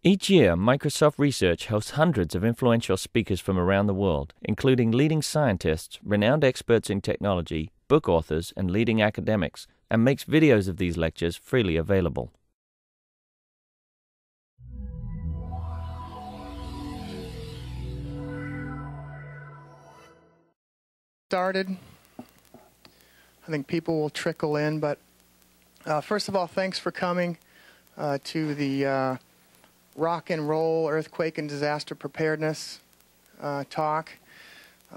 Each year, Microsoft Research hosts hundreds of influential speakers from around the world, including leading scientists, renowned experts in technology, book authors, and leading academics, and makes videos of these lectures freely available. Started. I think people will trickle in, but first of all, thanks for coming to the Rock and Roll Earthquake and Disaster Preparedness talk,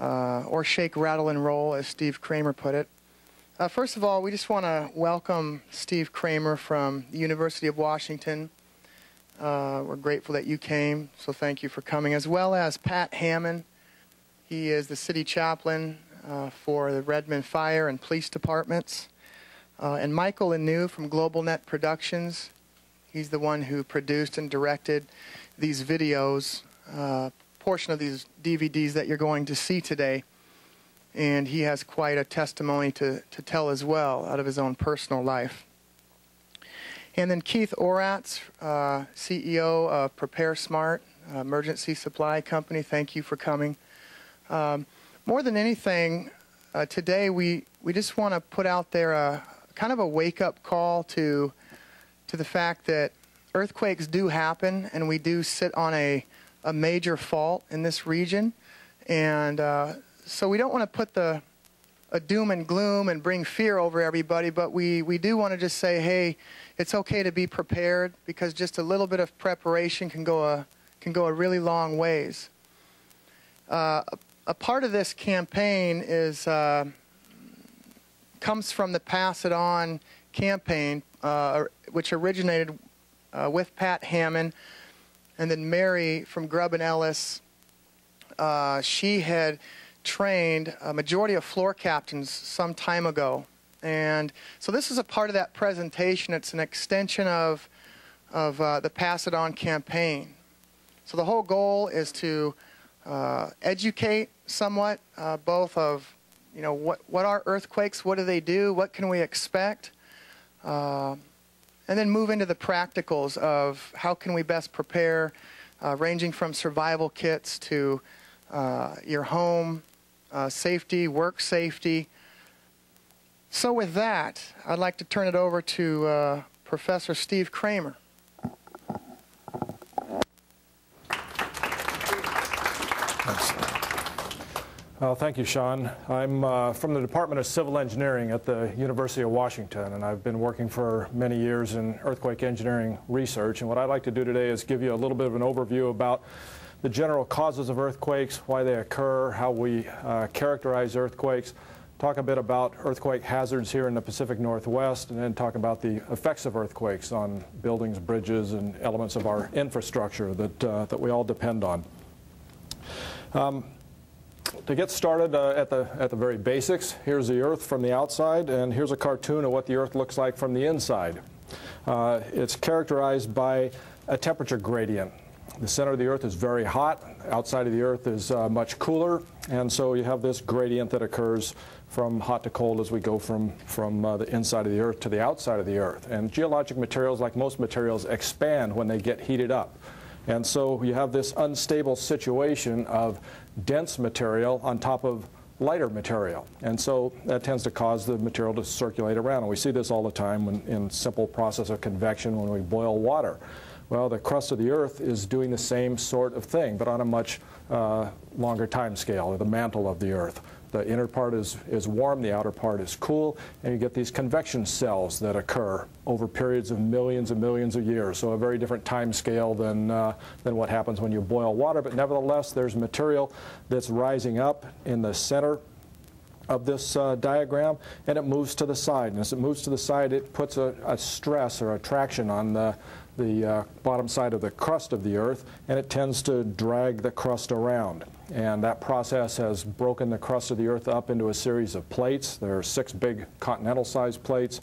or Shake, Rattle, and Roll, as Steve Kramer put it. First of all, we just want to welcome Steve Kramer from the University of Washington. We're grateful that you came, so thank you for coming, as well as Pat Hammond. He is the city chaplain for the Redmond Fire and Police Departments. And Michael Anu from Global Net Productions. He's the one who produced and directed these videos, portion of these DVDs that you're going to see today. And he has quite a testimony to tell as well out of his own personal life. And then Keith Oratz, CEO of Prepare Smart, emergency supply company. Thank you for coming. More than anything, today we just want to put out there a kind of a wake-up call to the fact that earthquakes do happen, and we do sit on a major fault in this region. And so we don't want to put a doom and gloom and bring fear over everybody, but we do want to just say, hey, it's okay to be prepared, because just a little bit of preparation can go a really long ways. A part of this campaign comes from the Pass It On campaign, which originated with Pat Hammond, and then Mary from Grubb and Ellis. She had trained a majority of floor captains some time ago, and so this is a part of that presentation. It's an extension of the Pass It On campaign. So the whole goal is to educate somewhat, both of what are earthquakes, what do they do, what can we expect, and then move into the practicals of how can we best prepare, ranging from survival kits to your home safety, work safety. So with that, I'd like to turn it over to Professor Steve Kramer. Thank you, Sean. I'm from the Department of Civil Engineering at the University of Washington, and I've been working for many years in earthquake engineering research. And what I'd like to do today is give you a little bit of an overview about the general causes of earthquakes, why they occur, how we characterize earthquakes, talk a bit about earthquake hazards here in the Pacific Northwest, and then talk about the effects of earthquakes on buildings, bridges, and elements of our infrastructure that we all depend on. To get started at the very basics, here's the Earth from the outside, and here's a cartoon of what the Earth looks like from the inside. It's characterized by a temperature gradient. The center of the Earth is very hot, outside of the Earth is much cooler, and so you have this gradient that occurs from hot to cold as we go from the inside of the Earth to the outside of the Earth. And geologic materials, like most materials, expand when they get heated up. And so you have this unstable situation of dense material on top of lighter material. And so that tends to cause the material to circulate around. And we see this all the time in simple process of convection when we boil water. Well, the crust of the Earth is doing the same sort of thing, but on a much longer time scale, or the mantle of the Earth. The inner part is warm, the outer part is cool, and you get these convection cells that occur over periods of millions and millions of years. So a very different time scale than what happens when you boil water. But nevertheless, there's material that's rising up in the center of this diagram, and it moves to the side. And as it moves to the side, it puts a stress or a traction on the bottom side of the crust of the Earth, and it tends to drag the crust around. And that process has broken the crust of the Earth up into a series of plates. There are 6 big continental-sized plates,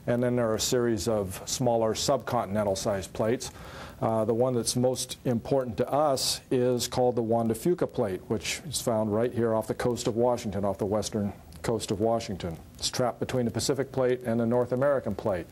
and then there are a series of smaller subcontinental-sized plates. The one that's most important to us is called the Juan de Fuca plate, which is found right here off the coast of Washington, off the western coast of Washington. It's trapped between the Pacific plate and the North American plate.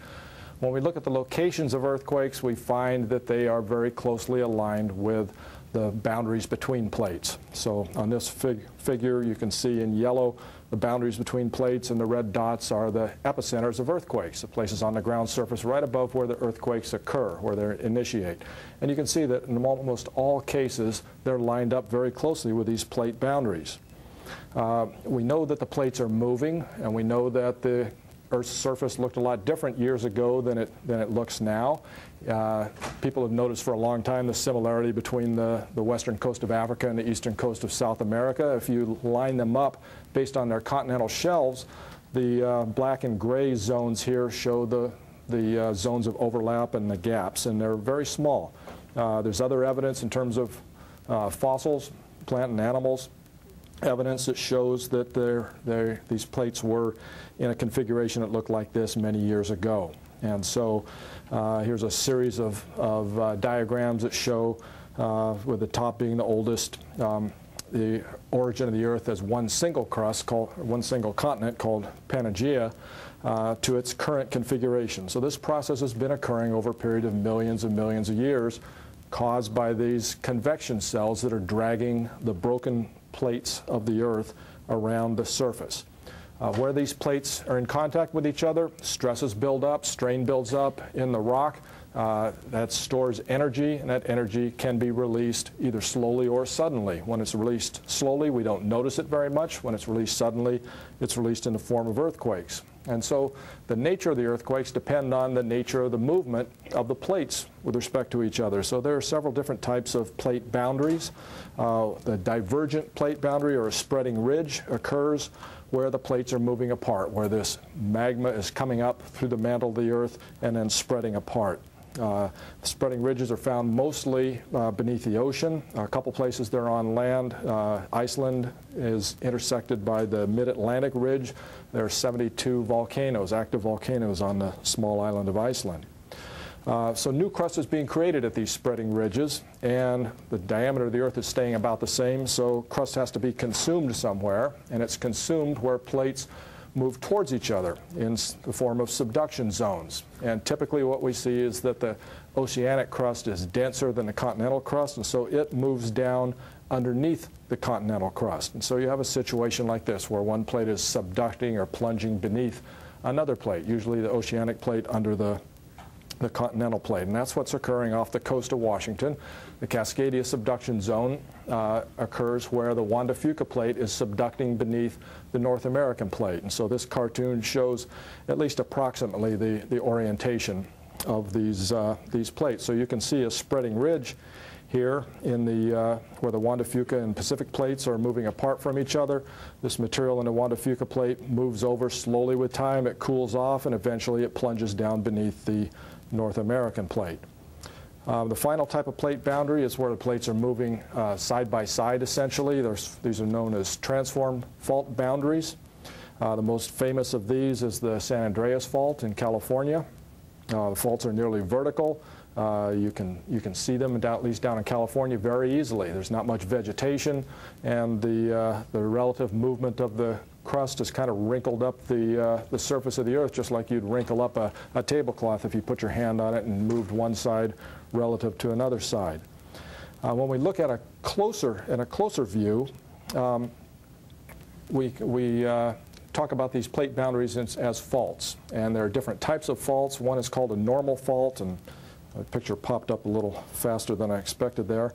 When we look at the locations of earthquakes, we find that they are very closely aligned with the boundaries between plates. So on this figure, you can see in yellow the boundaries between plates, and the red dots are the epicenters of earthquakes, the places on the ground surface right above where the earthquakes occur, where they initiate. And you can see that in almost all cases, they're lined up very closely with these plate boundaries. We know that the plates are moving, and we know that the Earth's surface looked a lot different years ago than it looks now. People have noticed for a long time the similarity between the western coast of Africa and the eastern coast of South America. If you line them up based on their continental shelves, the black and gray zones here show the zones of overlap and the gaps, and they're very small. There's other evidence in terms of fossils, plant and animals, evidence that shows that these plates were in a configuration that looked like this many years ago. And so here's a series of diagrams that show, with the top being the oldest, the origin of the Earth as one single crust, one single continent called Pangaea, to its current configuration. So this process has been occurring over a period of millions and millions of years, caused by these convection cells that are dragging the broken plates of the Earth around the surface. Where these plates are in contact with each other, stresses build up, strain builds up in the rock. That stores energy, and that energy can be released either slowly or suddenly. When it's released slowly, we don't notice it very much. When it's released suddenly, it's released in the form of earthquakes. And so the nature of the earthquakes depend on the nature of the movement of the plates with respect to each other. So there are several different types of plate boundaries. The divergent plate boundary, or a spreading ridge, occurs where the plates are moving apart, where this magma is coming up through the mantle of the Earth and then spreading apart. Spreading ridges are found mostly beneath the ocean. A couple places they're on land. Iceland is intersected by the mid-Atlantic ridge. There are 72 volcanoes, active volcanoes, on the small island of Iceland. So new crust is being created at these spreading ridges, and the diameter of the Earth is staying about the same, so crust has to be consumed somewhere, and it's consumed where plates move towards each other in the form of subduction zones. And typically what we see is that the oceanic crust is denser than the continental crust, and so it moves down underneath the continental crust. And so you have a situation like this, where one plate is subducting or plunging beneath another plate, usually the oceanic plate under the continental plate. And that's what's occurring off the coast of Washington. The Cascadia subduction zone occurs where the Juan de Fuca plate is subducting beneath the North American plate. And so this cartoon shows at least approximately the orientation of these plates. So you can see a spreading ridge here in where the Juan de Fuca and Pacific plates are moving apart from each other. This material in the Juan de Fuca plate moves over slowly with time. It cools off, and eventually it plunges down beneath the North American plate. The final type of plate boundary is where the plates are moving side by side, essentially. These are known as transform fault boundaries. The most famous of these is the San Andreas Fault in California. The faults are nearly vertical. You can see them, at least down in California, very easily. There's not much vegetation, and the relative movement of the crust has kind of wrinkled up the surface of the Earth, just like you'd wrinkle up a tablecloth if you put your hand on it and moved one side relative to another side. When we look at a closer view, we talk about these plate boundaries as faults, and there are different types of faults. One is called a normal fault, and the picture popped up a little faster than I expected there.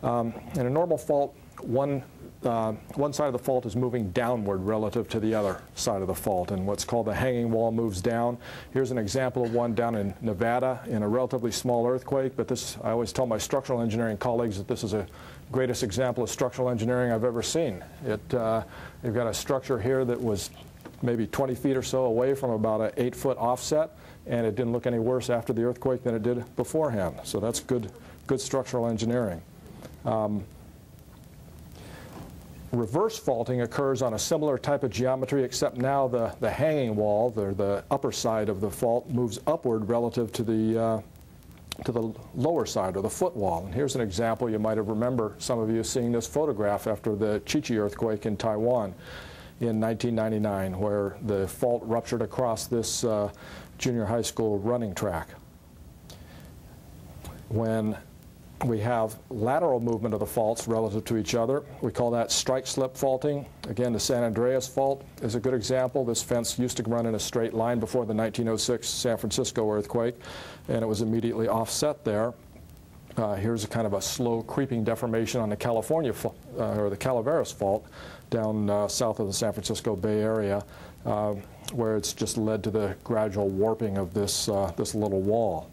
In a normal fault, one side of the fault is moving downward relative to the other side of the fault, and what's called the hanging wall moves down. Here's an example of one down in Nevada in a relatively small earthquake, but I always tell my structural engineering colleagues that this is the greatest example of structural engineering I've ever seen. You've got a structure here that was maybe 20 feet or so away from about an 8-foot offset, and it didn't look any worse after the earthquake than it did beforehand. So that's good structural engineering. Reverse faulting occurs on a similar type of geometry, except now the hanging wall, the upper side of the fault, moves upward relative to the lower side, or the foot wall. And here's an example. You might have remember, some of you, seeing this photograph after the Chi-Chi earthquake in Taiwan in 1999, where the fault ruptured across this junior high school running track. When we have lateral movement of the faults relative to each other, we call that strike-slip faulting. Again, the San Andreas fault is a good example. This fence used to run in a straight line before the 1906 San Francisco earthquake, and it was immediately offset there. Here's a kind of a slow creeping deformation on the California or the Calaveras fault down south of the San Francisco Bay Area, where it's just led to the gradual warping of this little wall.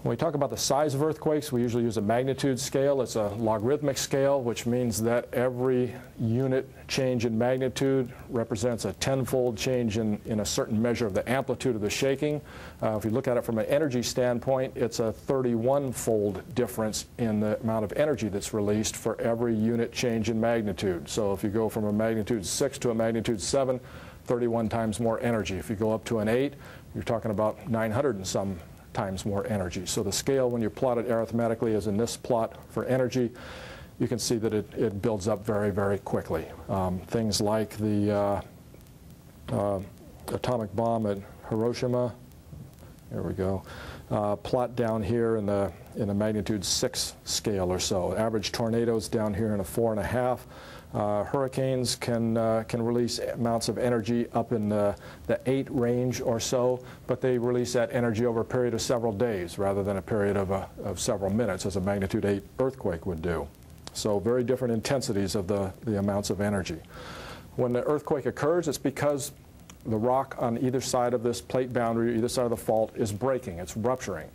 When we talk about the size of earthquakes, we usually use a magnitude scale. It's a logarithmic scale, which means that every unit change in magnitude represents a tenfold change in a certain measure of the amplitude of the shaking. If you look at it from an energy standpoint, it's a 31-fold difference in the amount of energy that's released for every unit change in magnitude. So if you go from a magnitude 6 to a magnitude 7, 31 times more energy. If you go up to an 8, you're talking about 900 and some times more energy. So the scale, when you plot it arithmetically, as in this plot for energy, you can see that it builds up very, very quickly. Things like the atomic bomb at Hiroshima, there we go, plot down here in the magnitude 6 scale or so. Average tornadoes down here in a 4.5. Hurricanes can release amounts of energy up in the 8 range or so, but they release that energy over a period of several days rather than a period of several minutes, as a magnitude 8 earthquake would do. So very different intensities of the amounts of energy. When the earthquake occurs, it's because the rock on either side of this plate boundary, either side of the fault, is breaking, it's rupturing.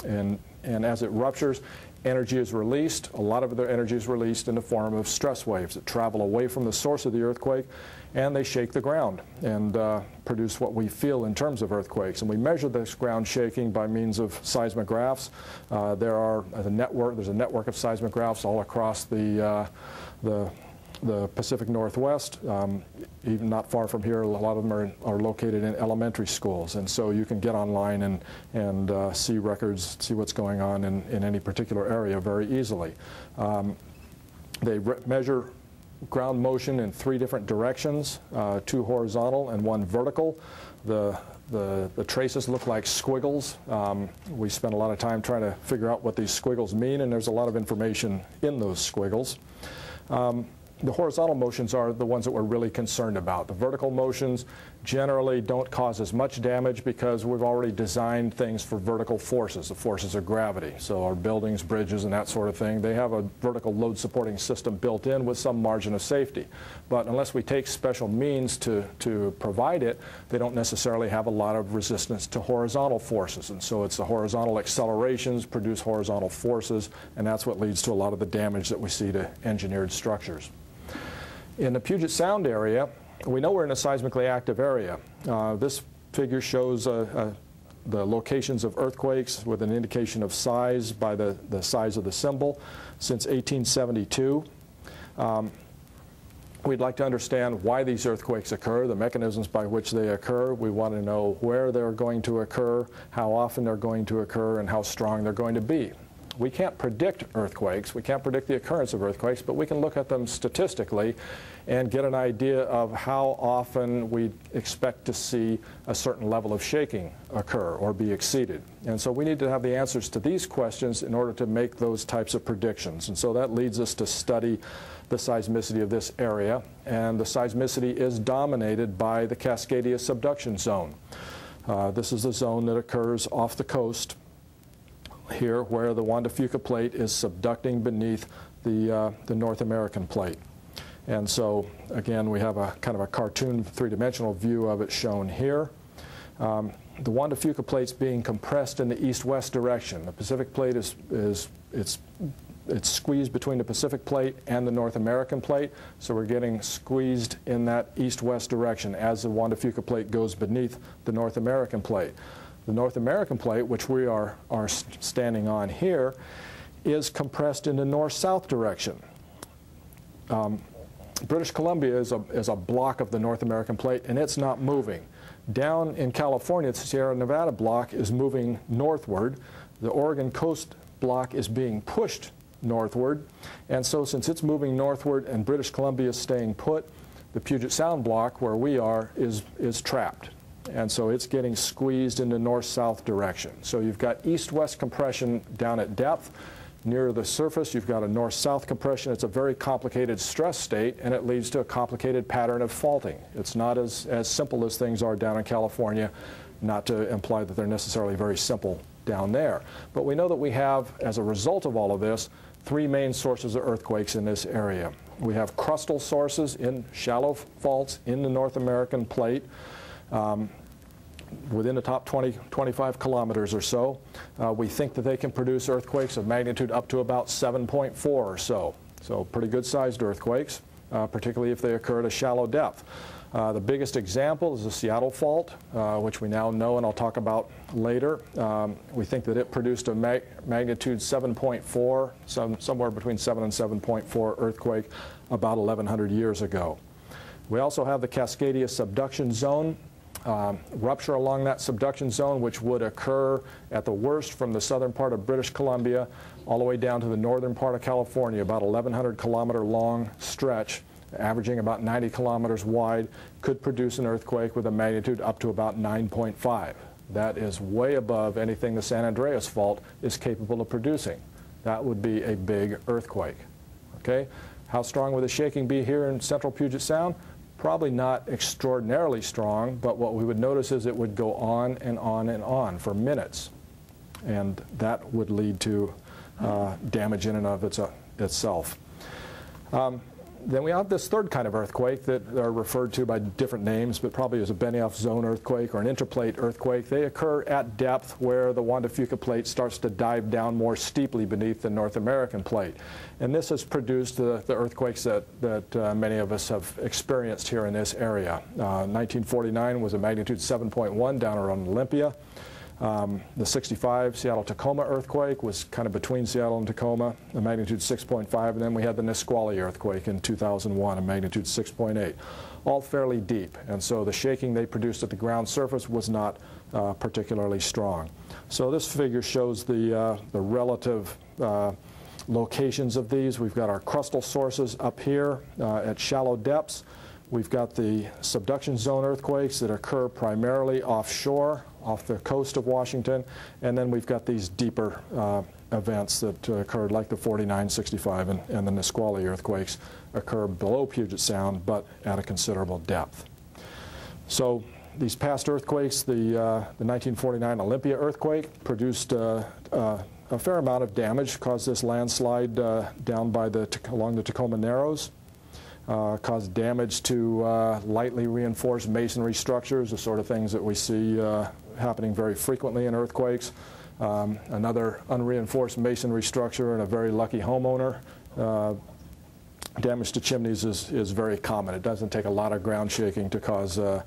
And as it ruptures, energy is released. A lot of the energy is released in the form of stress waves that travel away from the source of the earthquake, and they shake the ground and produce what we feel in terms of earthquakes. And we measure this ground shaking by means of seismographs. There's a network of seismographs all across the Pacific Northwest. Even not far from here, a lot of them are located in elementary schools, and so you can get online and see records, see what's going on in any particular area very easily. They measure ground motion in 3 different directions, 2 horizontal and 1 vertical. The traces look like squiggles. We spent a lot of time trying to figure out what these squiggles mean, and there's a lot of information in those squiggles. The horizontal motions are the ones that we're really concerned about. The vertical motions generally don't cause as much damage because we've already designed things for vertical forces, the forces of gravity. So our buildings, bridges, and that sort of thing, they have a vertical load supporting system built in with some margin of safety. But unless we take special means to provide it, they don't necessarily have a lot of resistance to horizontal forces. And so it's the horizontal accelerations produce horizontal forces, and that's what leads to a lot of the damage that we see to engineered structures. In the Puget Sound area, we know we're in a seismically active area. This figure shows the locations of earthquakes with an indication of size by the size of the symbol since 1872. We'd like to understand why these earthquakes occur, the mechanisms by which they occur. We want to know where they're going to occur, how often they're going to occur, and how strong they're going to be. We can't predict earthquakes, we can't predict the occurrence of earthquakes, but we can look at them statistically and get an idea of how often we expect to see a certain level of shaking occur or be exceeded. And so we need to have the answers to these questions in order to make those types of predictions. And so that leads us to study the seismicity of this area, and the seismicity is dominated by the Cascadia subduction zone. This is the zone that occurs off the coast here, where the Juan de Fuca plate is subducting beneath the North American plate. And so again, we have a kind of a cartoon 3-dimensional view of it shown here. The Juan de Fuca plate's being compressed in the east-west direction. The Pacific plate it's squeezed between the Pacific plate and the North American plate, so we're getting squeezed in that east-west direction as the Juan de Fuca plate goes beneath the North American plate. The North American plate, which we are standing on here, is compressed in the north-south direction. British Columbia is a block of the North American plate, and it's not moving. Down in California, the Sierra Nevada block is moving northward. The Oregon coast block is being pushed northward, and so since it's moving northward and British Columbia is staying put, the Puget Sound block, where we are, is trapped. and so it's getting squeezed in the north-south direction. So you've got east-west compression down at depth. Near the surface, you've got a north-south compression. It's a very complicated stress state, and it leads to a complicated pattern of faulting. It's not as simple as things are down in California, not to imply that they're necessarily very simple down there. But we know that we have, as a result of all of this, three main sources of earthquakes in this area. We have crustal sources in shallow faults in the North American plate. Within the top 25 kilometers or so. We think that they can produce earthquakes of magnitude up to about 7.4 or so. So pretty good sized earthquakes, particularly if they occur at a shallow depth. The biggest example is the Seattle Fault, which we now know and I'll talk about later. We think that it produced a magnitude 7.4, somewhere between 7 and 7.4 earthquake about 1,100 years ago. We also have the Cascadia subduction zone. Rupture along that subduction zone, which would occur at the worst from the southern part of British Columbia all the way down to the northern part of California, about 1,100 kilometer long stretch, averaging about 90 kilometers wide, could produce an earthquake with a magnitude up to about 9.5. That is way above anything the San Andreas Fault is capable of producing. That would be a big earthquake. Okay? How strong would the shaking be here in central Puget Sound? Probably not extraordinarily strong, but what we would notice is it would go on and on and on for minutes. And that would lead to damage in and of itself. Then we have this third kind of earthquake that are referred to by different names, but probably as a Benioff zone earthquake or an interplate earthquake. They occur at depth where the Juan de Fuca plate starts to dive down more steeply beneath the North American plate. And this has produced the earthquakes that many of us have experienced here in this area. 1949 was a magnitude 7.1 down around Olympia. The 65 Seattle-Tacoma earthquake was kind of between Seattle and Tacoma, a magnitude 6.5, and then we had the Nisqually earthquake in 2001, a magnitude 6.8, all fairly deep, and so the shaking they produced at the ground surface was not particularly strong. So this figure shows the relative locations of these. We've got our crustal sources up here at shallow depths. We've got the subduction zone earthquakes that occur primarily offshore, off the coast of Washington, and then we've got these deeper events that occurred, like the 49, 65, and the Nisqually earthquakes occur below Puget Sound, but at a considerable depth. So these past earthquakes, the 1949 Olympia earthquake produced a fair amount of damage, caused this landslide down by along the Tacoma Narrows. Caused damage to lightly reinforced masonry structures, the sort of things that we see happening very frequently in earthquakes. Another unreinforced masonry structure and a very lucky homeowner. Damage to chimneys is very common. It doesn't take a lot of ground shaking to cause a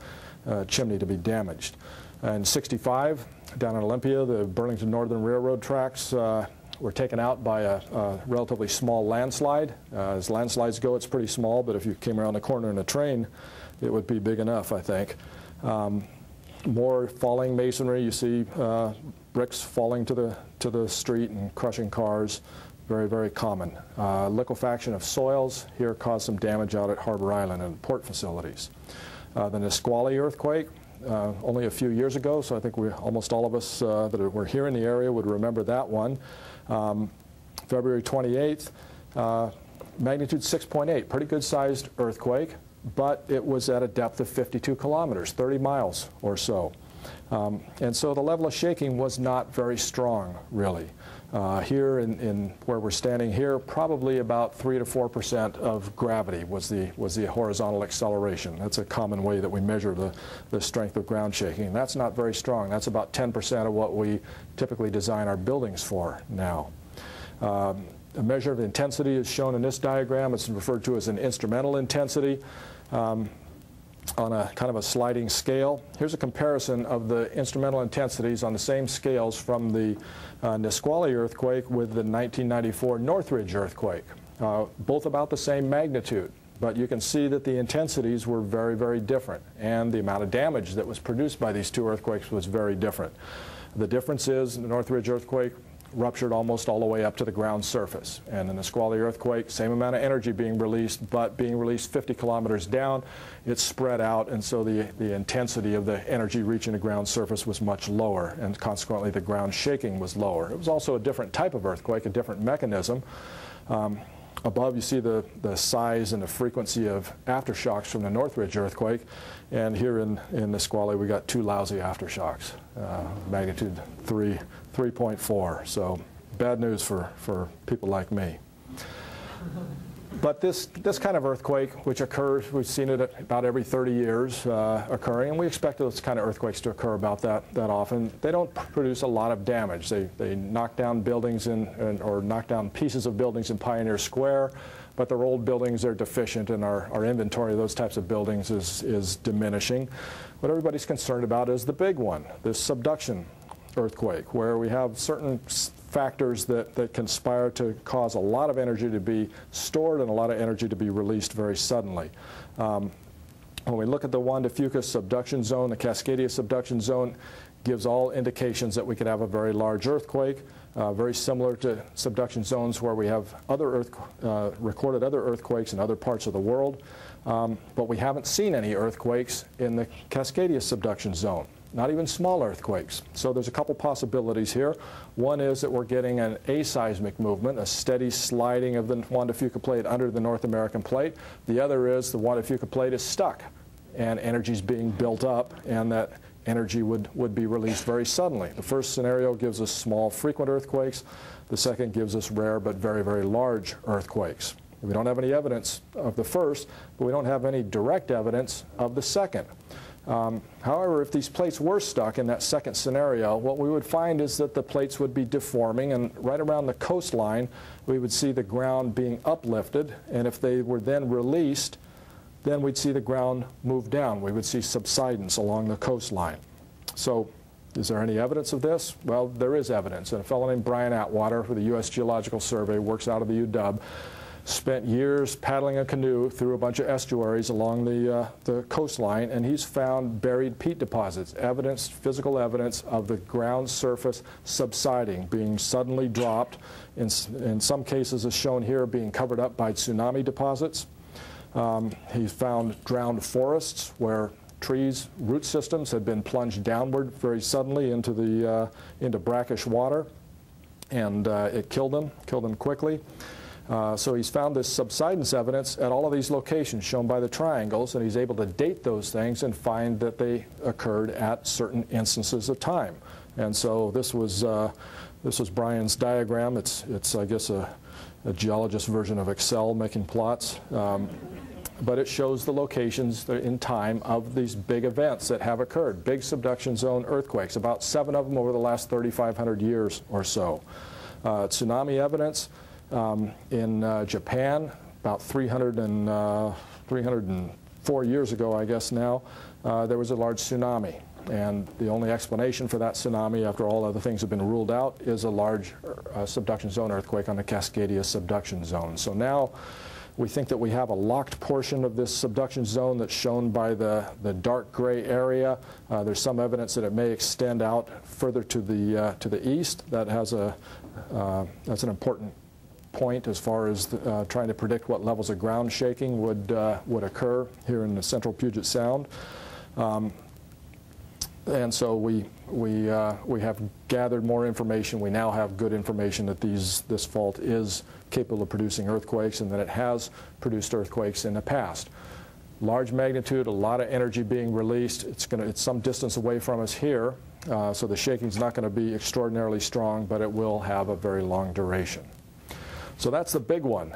chimney to be damaged. In 65, down in Olympia, the Burlington Northern Railroad tracks were taken out by a relatively small landslide. As landslides go, it's pretty small, but if you came around the corner in a train, it would be big enough, I think. More falling masonry. You see bricks falling to the street and crushing cars. Very, very common. Liquefaction of soils here caused some damage out at Harbor Island and port facilities. The Nisqually earthquake, only a few years ago, so I think almost all of us that were here in the area would remember that one. February 28th, magnitude 6.8, pretty good sized earthquake, but it was at a depth of 52 kilometers, 30 miles or so. And so the level of shaking was not very strong, really. Here in where we're standing here, probably about 3 to 4% of gravity was the horizontal acceleration. That's a common way that we measure the strength of ground shaking. And that's not very strong. That's about 10% of what we typically design our buildings for now. A measure of intensity is shown in this diagram. It's referred to as an instrumental intensity. On a kind of a sliding scale. Here's a comparison of the instrumental intensities on the same scales from the Nisqually earthquake with the 1994 Northridge earthquake. Both about the same magnitude, but you can see that the intensities were very, very different, and the amount of damage that was produced by these two earthquakes was very different. The difference is the Northridge earthquake ruptured almost all the way up to the ground surface. And in the Squally earthquake, same amount of energy being released, but being released 50 kilometers down, it spread out, and so the intensity of the energy reaching the ground surface was much lower, and consequently the ground shaking was lower. It was also a different type of earthquake, a different mechanism. Above you see the size and the frequency of aftershocks from the Northridge earthquake, and here in the Squally we got 2 lousy aftershocks, magnitude 3.4, so bad news for people like me. But this kind of earthquake, which occurs, we've seen it about every 30 years occurring, and we expect those kind of earthquakes to occur about that often. They don't produce a lot of damage. They knock down buildings or knock down pieces of buildings in Pioneer Square, but they're old buildings, they're deficient, and our inventory of those types of buildings is diminishing. What everybody's concerned about is the big one, this subduction earthquake, where we have certain factors that conspire to cause a lot of energy to be stored and a lot of energy to be released very suddenly. When we look at the Juan de Fuca subduction zone, the Cascadia subduction zone gives all indications that we could have a very large earthquake, very similar to subduction zones where we have recorded other earthquakes in other parts of the world, but we haven't seen any earthquakes in the Cascadia subduction zone. Not even small earthquakes. So there's a couple possibilities here. One is that we're getting an aseismic movement, a steady sliding of the Juan de Fuca plate under the North American plate. The other is the Juan de Fuca plate is stuck and energy is being built up, and that energy would be released very suddenly. The first scenario gives us small frequent earthquakes. The second gives us rare but very, very large earthquakes. We don't have any evidence of the first, but we don't have any direct evidence of the second. However, if these plates were stuck in that second scenario, what we would find is that the plates would be deforming, and right around the coastline we would see the ground being uplifted, and if they were then released, then we'd see the ground move down. We would see subsidence along the coastline. So is there any evidence of this? Well, there is evidence, and a fellow named Brian Atwater with the U.S. Geological Survey, works out of the UW, spent years paddling a canoe through a bunch of estuaries along the coastline, and he's found buried peat deposits, physical evidence of the ground surface subsiding, being suddenly dropped, in some cases as shown here being covered up by tsunami deposits. He's found drowned forests where trees' root systems had been plunged downward very suddenly into brackish water, and it killed them quickly. So he's found this subsidence evidence at all of these locations shown by the triangles, and he's able to date those things and find that they occurred at certain instances of time. And so this was Brian's diagram. It's I guess a geologist version of Excel making plots. But it shows the locations in time of these big events that have occurred, big subduction zone earthquakes, about 7 of them over the last 3,500 years or so. Tsunami evidence. In Japan, about 304 years ago, I guess now, there was a large tsunami. And the only explanation for that tsunami, after all other things have been ruled out, is a large subduction zone earthquake on the Cascadia subduction zone. So now we think that we have a locked portion of this subduction zone that's shown by the dark gray area. There's some evidence that it may extend out further to the east. That's an important point as far as trying to predict what levels of ground shaking would occur here in the central Puget Sound. And so we have gathered more information. We now have good information that this fault is capable of producing earthquakes, and that it has produced earthquakes in the past. Large magnitude, a lot of energy being released. It's some distance away from us here, so the shaking's not going to be extraordinarily strong, but it will have a very long duration. So that's the big one.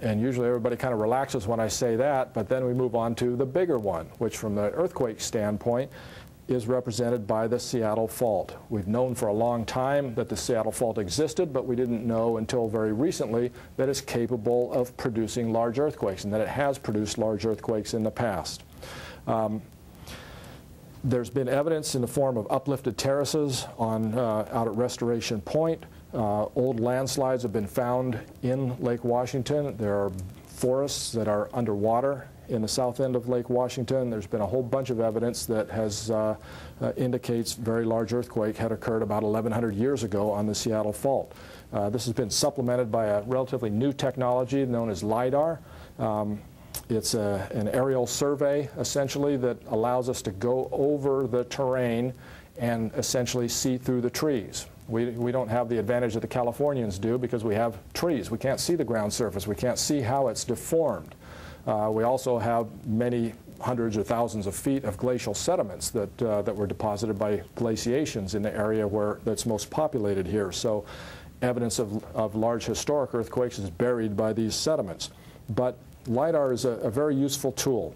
And usually everybody kind of relaxes when I say that, but then we move on to the bigger one, which from the earthquake standpoint is represented by the Seattle Fault. We've known for a long time that the Seattle Fault existed, but we didn't know until very recently that it's capable of producing large earthquakes, and that it has produced large earthquakes in the past. There's been evidence in the form of uplifted terraces out at Restoration Point. Old landslides have been found in Lake Washington. There are forests that are underwater in the south end of Lake Washington. There's been a whole bunch of evidence that has indicates very large earthquake had occurred about 1,100 years ago on the Seattle Fault. This has been supplemented by a relatively new technology known as LIDAR. It's an aerial survey, essentially, that allows us to go over the terrain and essentially see through the trees. We don't have the advantage that the Californians do because we have trees. We can't see the ground surface. We can't see how it's deformed. We also have many hundreds or thousands of feet of glacial sediments that were deposited by glaciations in the area that's most populated here. So evidence of large historic earthquakes is buried by these sediments. But LIDAR is a very useful tool.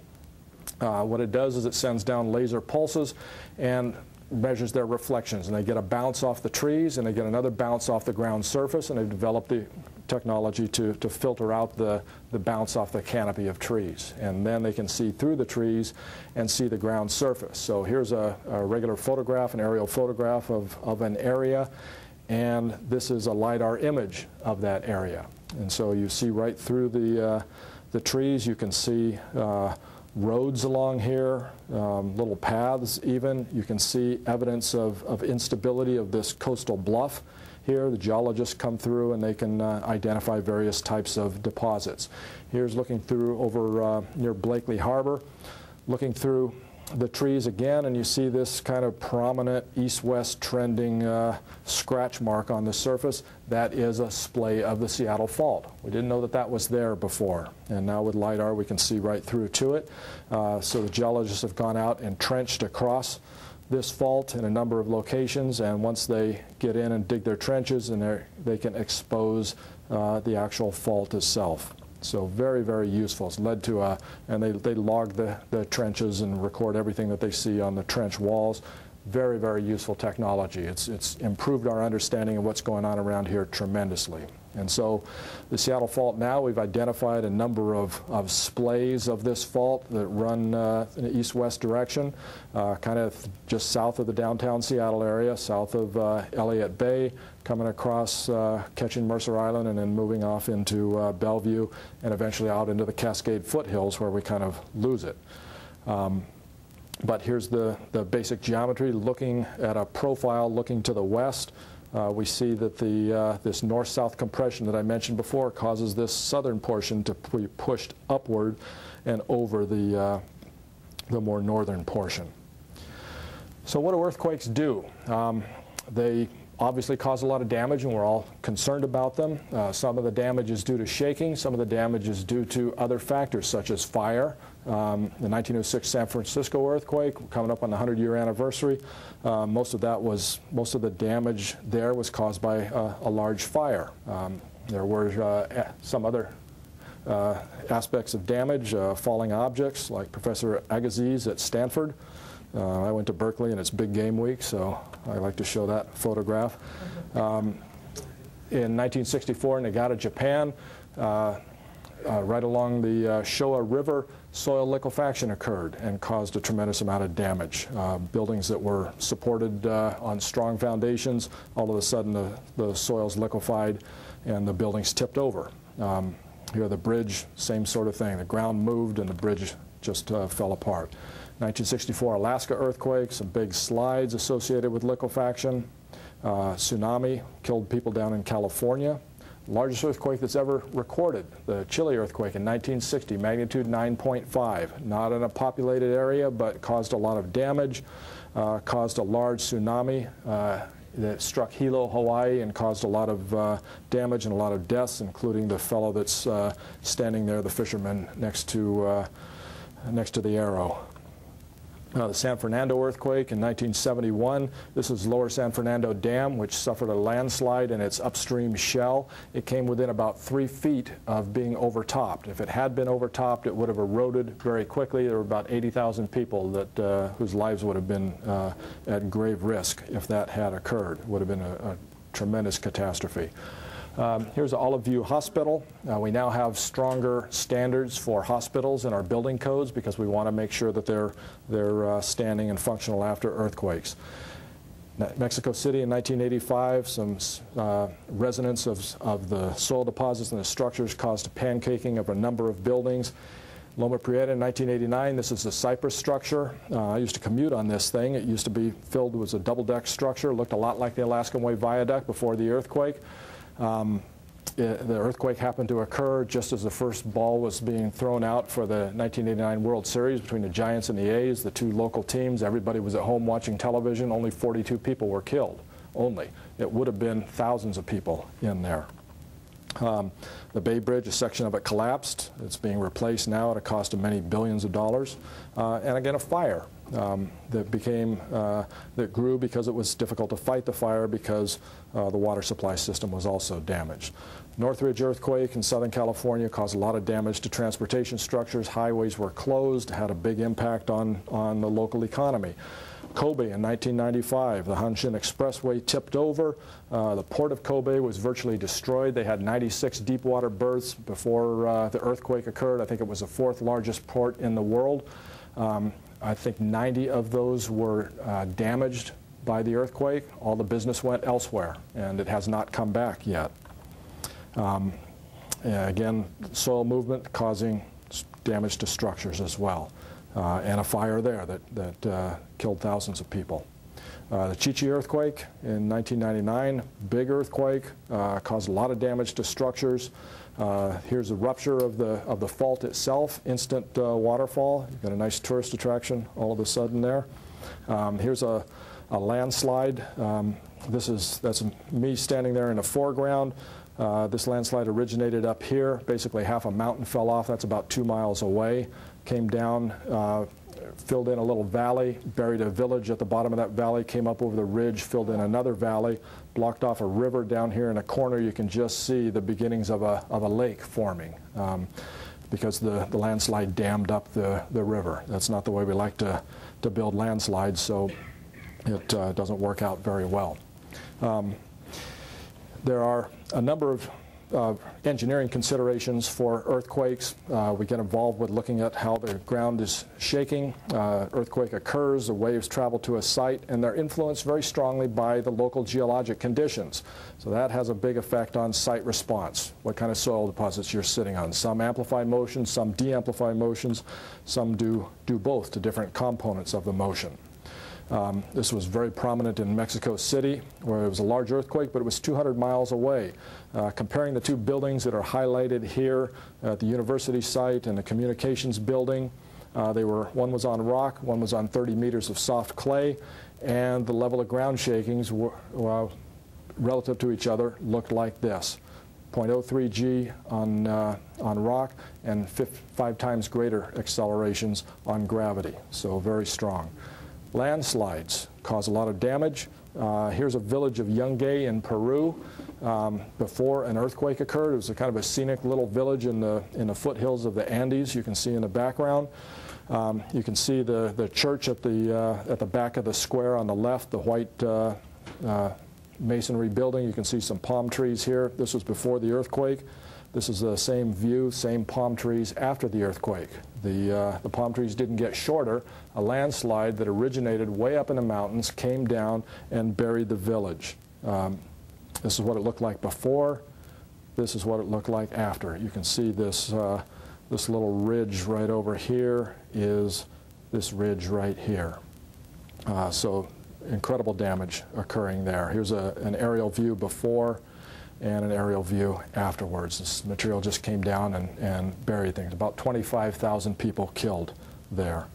What it does is it sends down laser pulses and measures their reflections, and they get a bounce off the trees and they get another bounce off the ground surface, and they've developed the technology to filter out the bounce off the canopy of trees, and then they can see through the trees and see the ground surface. So here's a regular photograph, an aerial photograph of an area, and this is a LIDAR image of that area. And so you see right through the trees. You can see roads along here, little paths even. You can see evidence of instability of this coastal bluff here. The geologists come through and they can identify various types of deposits. Here's looking through over near Blakely Harbor, looking through the trees again, and you see this kind of prominent east-west trending scratch mark on the surface. That is a splay of the Seattle Fault. We didn't know that that was there before, and now with LIDAR we can see right through to it. So the geologists have gone out and trenched across this fault in a number of locations, and once they get in and dig their trenches, and they can expose the actual fault itself. So very, very useful. It's led to and they log the trenches and record everything that they see on the trench walls. Very, very useful technology. It's improved our understanding of what's going on around here tremendously. And so the Seattle Fault now, we've identified a number of splays of this fault that run in an east-west direction, kind of just south of the downtown Seattle area, south of Elliott Bay, coming across, catching Mercer Island, and then moving off into Bellevue, and eventually out into the Cascade foothills where we kind of lose it. But here's the basic geometry, looking at a profile looking to the west. We see that this north-south compression that I mentioned before causes this southern portion to be pushed upward and over the more northern portion. So what do earthquakes do? They obviously cause a lot of damage, and we're all concerned about them. Some of the damage is due to shaking. Some of the damage is due to other factors, such as fire. The 1906 San Francisco earthquake, coming up on the 100-year anniversary, most of the damage there was caused by a large fire. There were some other aspects of damage, falling objects, like Professor Agassiz at Stanford. I went to Berkeley, and it's big game week, so I like to show that photograph. In 1964, Niigata, Japan, right along the Showa River, soil liquefaction occurred and caused a tremendous amount of damage. Buildings that were supported on strong foundations, all of a sudden the soils liquefied and the buildings tipped over. Here the bridge, same sort of thing. The ground moved and the bridge just fell apart. 1964 Alaska earthquake, some big slides associated with liquefaction. Tsunami killed people down in California. Largest earthquake that's ever recorded, the Chile earthquake in 1960, magnitude 9.5. Not in a populated area, but caused a lot of damage, caused a large tsunami that struck Hilo, Hawaii, and caused a lot of damage and a lot of deaths, including the fellow that's standing there, the fisherman next to the arrow. The San Fernando earthquake in 1971. This is Lower San Fernando Dam, which suffered a landslide in its upstream shell. It came within about 3 feet of being overtopped. If it had been overtopped, it would have eroded very quickly. There were about 80,000 people whose lives would have been at grave risk if that had occurred. It would have been a tremendous catastrophe. Here's Olive View Hospital. We now have stronger standards for hospitals in our building codes because we want to make sure that they're standing and functional after earthquakes. Mexico City in 1985, some resonance of the soil deposits and the structures caused a pancaking of a number of buildings. Loma Prieta in 1989, this is the Cypress structure. I used to commute on this thing. It used to be filled with a double-deck structure, looked a lot like the Alaskan Way Viaduct before the earthquake. The earthquake happened to occur just as the first ball was being thrown out for the 1989 World Series between the Giants and the A's, the two local teams. Everybody was at home watching television. Only 42 people were killed, only. It would have been thousands of people in there. The Bay Bridge, a section of it collapsed. It's being replaced now at a cost of many billions of dollars. And again, a fire that grew because it was difficult to fight the fire because the water supply system was also damaged. Northridge earthquake in Southern California caused a lot of damage to transportation structures. Highways were closed, had a big impact on the local economy. Kobe in 1995, the Hanshin Expressway tipped over. The port of Kobe was virtually destroyed. They had 96 deep water berths before the earthquake occurred. I think it was the fourth largest port in the world. I think 90 of those were damaged by the earthquake. All the business went elsewhere, and it has not come back yet. Again, soil movement causing damage to structures as well. And a fire there that killed thousands of people. The Chichi earthquake in 1999, big earthquake, caused a lot of damage to structures. Here's a rupture of the fault itself, instant waterfall. You've got a nice tourist attraction all of a sudden there. Here's a landslide. That's me standing there in the foreground. This landslide originated up here. Basically half a mountain fell off. That's about 2 miles away. Came down, filled in a little valley, buried a village at the bottom of that valley, came up over the ridge, filled in another valley, blocked off a river. Down here in a corner you can just see the beginnings of a lake forming because the landslide dammed up the river. That's not the way we like to build landslides, so it doesn't work out very well. There are a number of engineering considerations for earthquakes. We get involved with looking at how the ground is shaking. Earthquake occurs, the waves travel to a site, and they're influenced very strongly by the local geologic conditions. So that has a big effect on site response, what kind of soil deposits you're sitting on. Some amplify motions, some de-amplify motions, some do both to different components of the motion. This was very prominent in Mexico City, where it was a large earthquake, but it was 200 miles away. Comparing the two buildings that are highlighted here at the university site and the communications building, one was on rock, one was on 30 meters of soft clay, and the level of ground shakings relative to each other looked like this. 0.03 G on rock and 5 times greater accelerations on gravity, so very strong. Landslides cause a lot of damage. Here's a village of Yungay in Peru. Before an earthquake occurred, it was a kind of a scenic little village in the foothills of the Andes. You can see in the background. You can see the church at the back of the square on the left, the white masonry building. You can see some palm trees here. This was before the earthquake. This is the same view, same palm trees after the earthquake. The palm trees didn't get shorter. A landslide that originated way up in the mountains came down and buried the village. This is what it looked like before. This is what it looked like after. You can see this little ridge right over here is this ridge right here. So incredible damage occurring there. Here's an aerial view before and an aerial view afterwards. This material just came down and buried things. About 25,000 people killed there.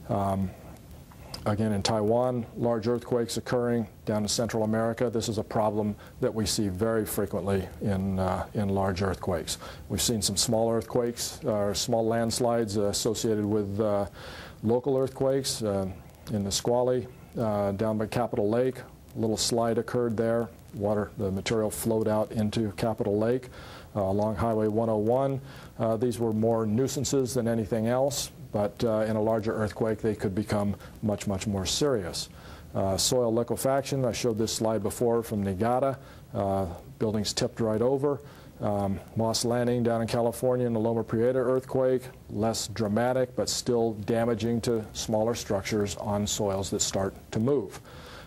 Again, in Taiwan, large earthquakes occurring down in Central America. This is a problem that we see very frequently in large earthquakes. We've seen some small earthquakes or small landslides associated with local earthquakes in Nisqually, down by Capitol Lake. A little slide occurred there. The material flowed out into Capitol Lake along Highway 101. These were more nuisances than anything else, but in a larger earthquake they could become much, much more serious. Soil liquefaction, I showed this slide before from Niigata. Buildings tipped right over. Moss Landing down in California in the Loma Prieta earthquake, less dramatic but still damaging to smaller structures on soils that start to move.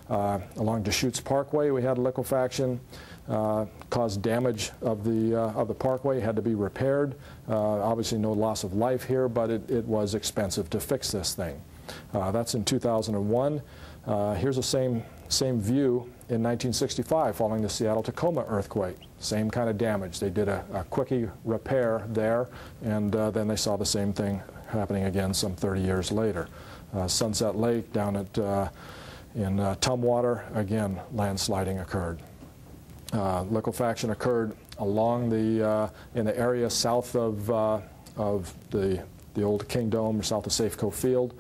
Along Deschutes Parkway, we had liquefaction. Caused damage of the parkway, had to be repaired. Obviously no loss of life here, but it was expensive to fix this thing. That's in 2001. Here's the same view in 1965 following the Seattle-Tacoma earthquake. Same kind of damage. They did a quickie repair there, and then they saw the same thing happening again some 30 years later. Sunset Lake down at in Tumwater, again, landsliding occurred. Liquefaction occurred along in the area south of the old Kingdome, or south of Safeco Field,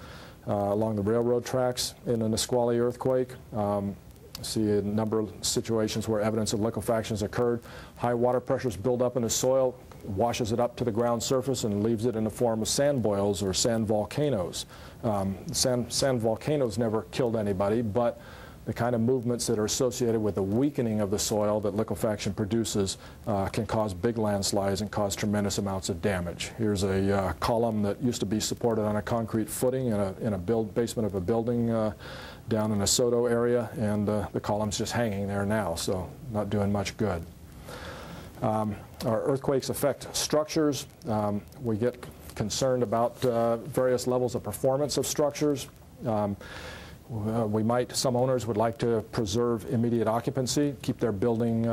along the railroad tracks in the Nisqually earthquake. See a number of situations where evidence of liquefaction has occurred. High water pressures build up in the soil, washes it up to the ground surface, and leaves it in the form of sand boils or sand volcanoes. Sand volcanoes never killed anybody, but the kind of movements that are associated with the weakening of the soil that liquefaction produces can cause big landslides and cause tremendous amounts of damage. Here's a column that used to be supported on a concrete footing in a basement of a building down in a Soto area, and the column's just hanging there now, so not doing much good. Our earthquakes affect structures. We get concerned about various levels of performance of structures. Some owners would like to preserve immediate occupancy, keep their building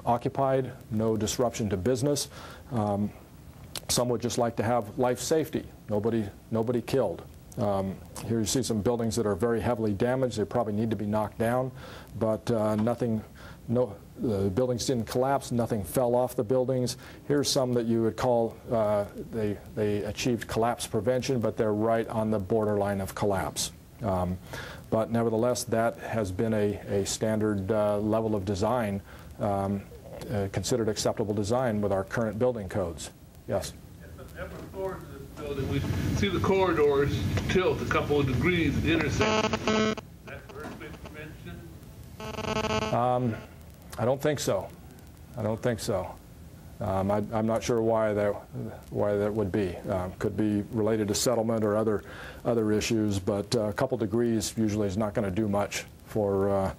occupied, no disruption to business. Some would just like to have life safety, nobody killed. Here you see some buildings that are very heavily damaged. They probably need to be knocked down, but the buildings didn't collapse, nothing fell off the buildings. Here's some that you would call, they achieved collapse prevention, but they're right on the borderline of collapse. But nevertheless, that has been a standard level of design, considered acceptable design with our current building codes. Yes? At the upper floors of this building, we see the corridors tilt a couple of degrees at the intersection. Is that for earthquake prevention? I don't think so. I don't think so. I'm not sure why that would be. Could be related to settlement or other issues, but a couple degrees usually is not going to do much for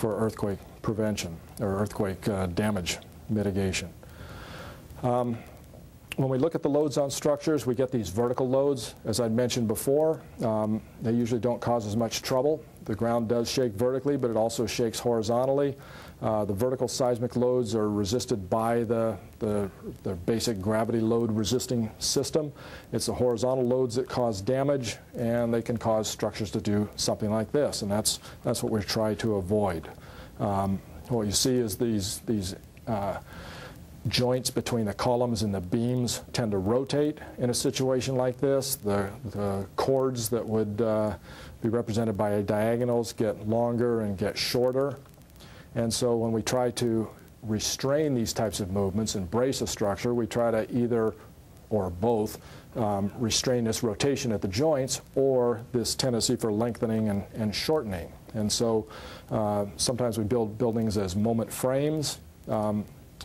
earthquake prevention or earthquake damage mitigation. When we look at the loads on structures, we get these vertical loads. As I mentioned before, they usually don't cause as much trouble. The ground does shake vertically, but it also shakes horizontally. The vertical seismic loads are resisted by the basic gravity load resisting system. It's the horizontal loads that cause damage, and they can cause structures to do something like this, and that's what we try to avoid. What you see is these joints between the columns and the beams tend to rotate in a situation like this. The chords that would be represented by diagonals get longer and get shorter. And so when we try to restrain these types of movements and brace a structure, we try to either or both restrain this rotation at the joints or this tendency for lengthening and shortening. And so sometimes we build buildings as moment frames,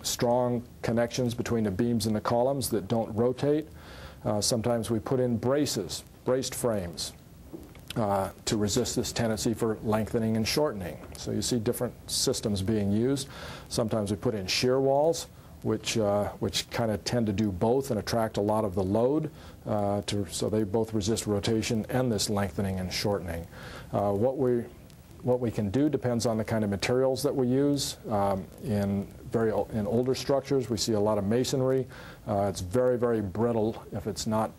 strong connections between the beams and the columns that don't rotate. Sometimes we put in braced frames to resist this tendency for lengthening and shortening. So you see different systems being used. Sometimes we put in shear walls, which kind of tend to do both and attract a lot of the load, so they both resist rotation and this lengthening and shortening. What we can do depends on the kind of materials that we use. In older structures, we see a lot of masonry. It's very, very brittle if it's not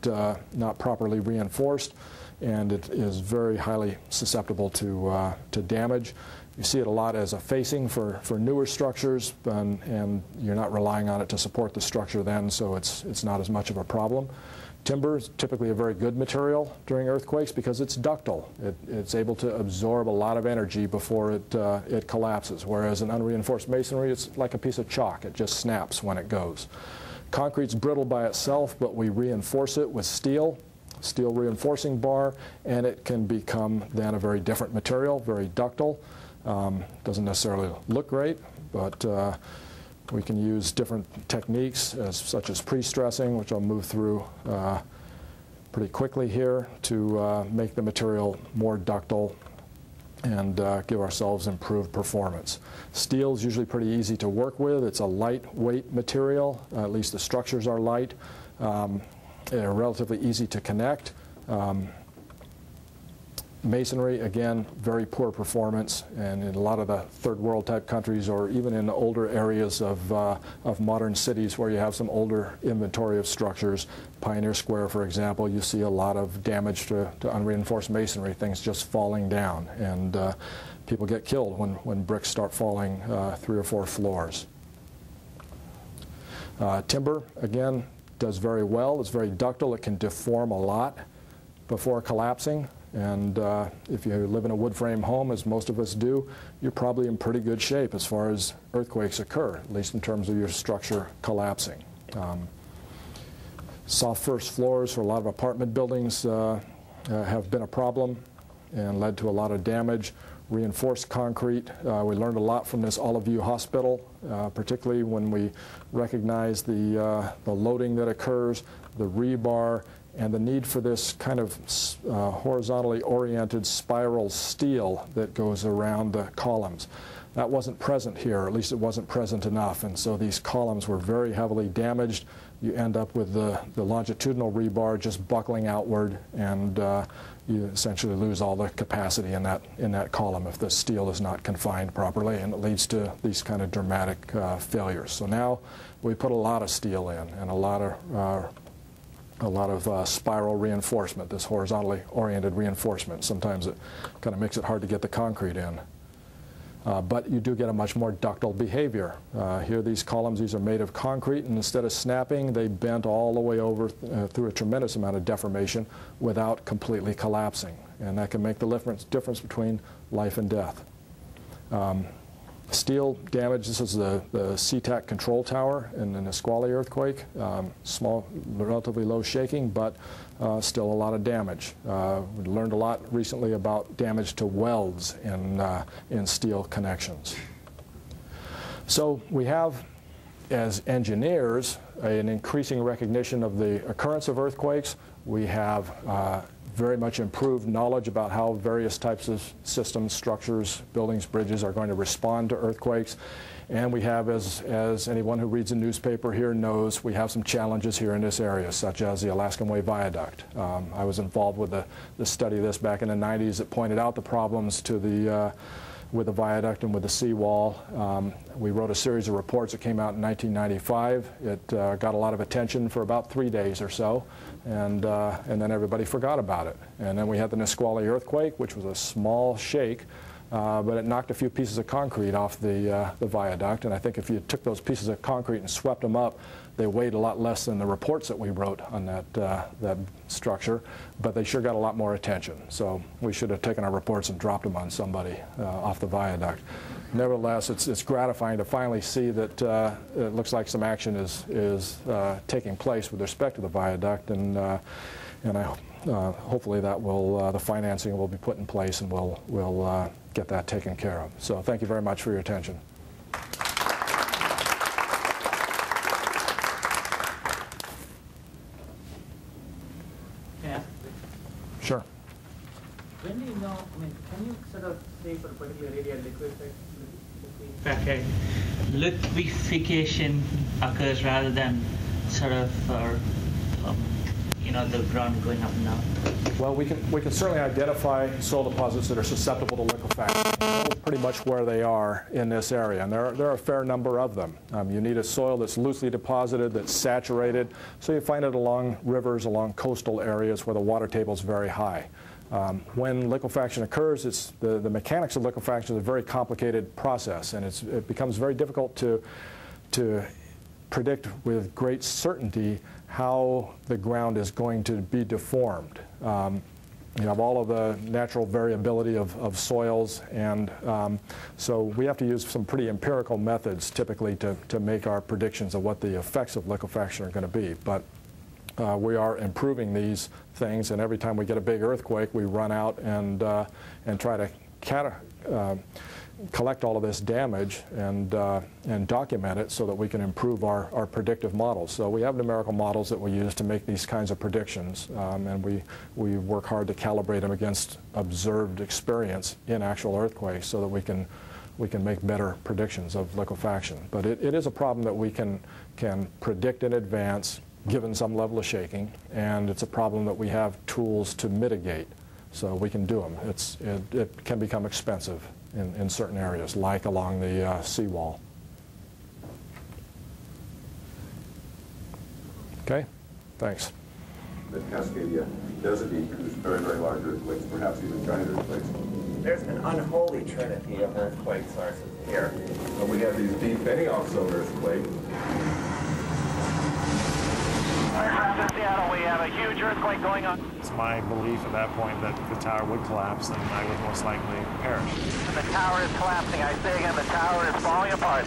properly reinforced, and it is very highly susceptible to damage. You see it a lot as a facing for newer structures, and you're not relying on it to support the structure then, so it's not as much of a problem. Timber is typically a very good material during earthquakes because it's ductile. It's able to absorb a lot of energy before it collapses, whereas in unreinforced masonry, it's like a piece of chalk. It just snaps when it goes. Concrete's brittle by itself, but we reinforce it with steel reinforcing bar, and it can become then a very different material, very ductile. Doesn't necessarily look great, but we can use different techniques such as pre-stressing, which I'll move through pretty quickly here, to make the material more ductile and give ourselves improved performance. Steel is usually pretty easy to work with. It's a lightweight material. At least the structures are light. They're relatively easy to connect. Masonry, again, very poor performance, and in a lot of the third world type countries, or even in older areas of modern cities where you have some older inventory of structures, Pioneer Square, for example, you see a lot of damage to unreinforced masonry, things just falling down, and people get killed when bricks start falling 3 or 4 floors. Timber, again, does very well. It's very ductile. It can deform a lot before collapsing. And if you live in a wood frame home, as most of us do, you're probably in pretty good shape as far as earthquakes occur, at least in terms of your structure collapsing. Soft first floors for a lot of apartment buildings have been a problem and led to a lot of damage. Reinforced concrete, we learned a lot from this Olive View Hospital, particularly when we recognize the loading that occurs, the rebar, and the need for this kind of horizontally oriented spiral steel that goes around the columns. That wasn't present here, or at least it wasn't present enough, and so these columns were very heavily damaged. You end up with the longitudinal rebar just buckling outward, and you essentially lose all the capacity in that column if the steel is not confined properly, and it leads to these kind of dramatic failures. So now we put a lot of steel in, and a lot of spiral reinforcement, this horizontally oriented reinforcement. Sometimes it kind of makes it hard to get the concrete in. But you do get a much more ductile behavior. Here these columns, these are made of concrete, and instead of snapping, they bent all the way over through a tremendous amount of deformation without completely collapsing. And that can make the difference between life and death. Steel damage, this is the SeaTac control tower in the Nisqually earthquake. Small, relatively low shaking, but still a lot of damage. We learned a lot recently about damage to welds in steel connections. So we have, as engineers, an increasing recognition of the occurrence of earthquakes. We have very much improved knowledge about how various types of systems, structures, buildings, bridges are going to respond to earthquakes. And we have, as anyone who reads a newspaper here knows, we have some challenges here in this area, such as the Alaskan Way Viaduct. I was involved with the study of this back in the 90s that pointed out the problems to with the viaduct and with the seawall. We wrote a series of reports that came out in 1995. It got a lot of attention for about 3 days or so, and then everybody forgot about it. And then we had the Nisqually earthquake, which was a small shake, but it knocked a few pieces of concrete off the viaduct. And I think if you took those pieces of concrete and swept them up, they weighed a lot less than the reports that we wrote on that structure, but they sure got a lot more attention. So we should have taken our reports and dropped them on somebody off the viaduct. Nevertheless, it's gratifying to finally see that it looks like some action is taking place with respect to the viaduct, and hopefully that will the financing will be put in place, and we'll get that taken care of. So thank you very much for your attention. Sure. When do you know, can you sort of say for a particular area liquefaction occurs rather than sort of, the ground going up and down? Well, we can certainly identify soil deposits that are susceptible to liquefaction. We know pretty much where they are in this area, and there are a fair number of them. You need a soil that's loosely deposited, that's saturated, so you find it along rivers, along coastal areas where the water table is very high. When liquefaction occurs, the mechanics of liquefaction is a very complicated process, and it becomes very difficult to predict with great certainty how the ground is going to be deformed. You have all of the natural variability of soils, and so we have to use some pretty empirical methods typically to make our predictions of what the effects of liquefaction are going to be. But we are improving these things, and every time we get a big earthquake, we run out and try to collect all of this damage and document it so that we can improve our predictive models. So we have numerical models that we use to make these kinds of predictions, and we work hard to calibrate them against observed experience in actual earthquakes so that we can make better predictions of liquefaction. But it is a problem that we can predict in advance given some level of shaking, and it's a problem that we have tools to mitigate, so we can do them. It can become expensive in certain areas, like along the seawall. Okay, thanks. That Cascadia doesn't include very, very large earthquakes, perhaps even giant earthquakes. There's an unholy trinity of earthquake sources here. So we have these deep Benioff zone earthquakes. In Seattle, we have a huge earthquake going on. It's my belief at that point that the tower would collapse and I would most likely perish. The tower is collapsing. I say again, the tower is falling apart.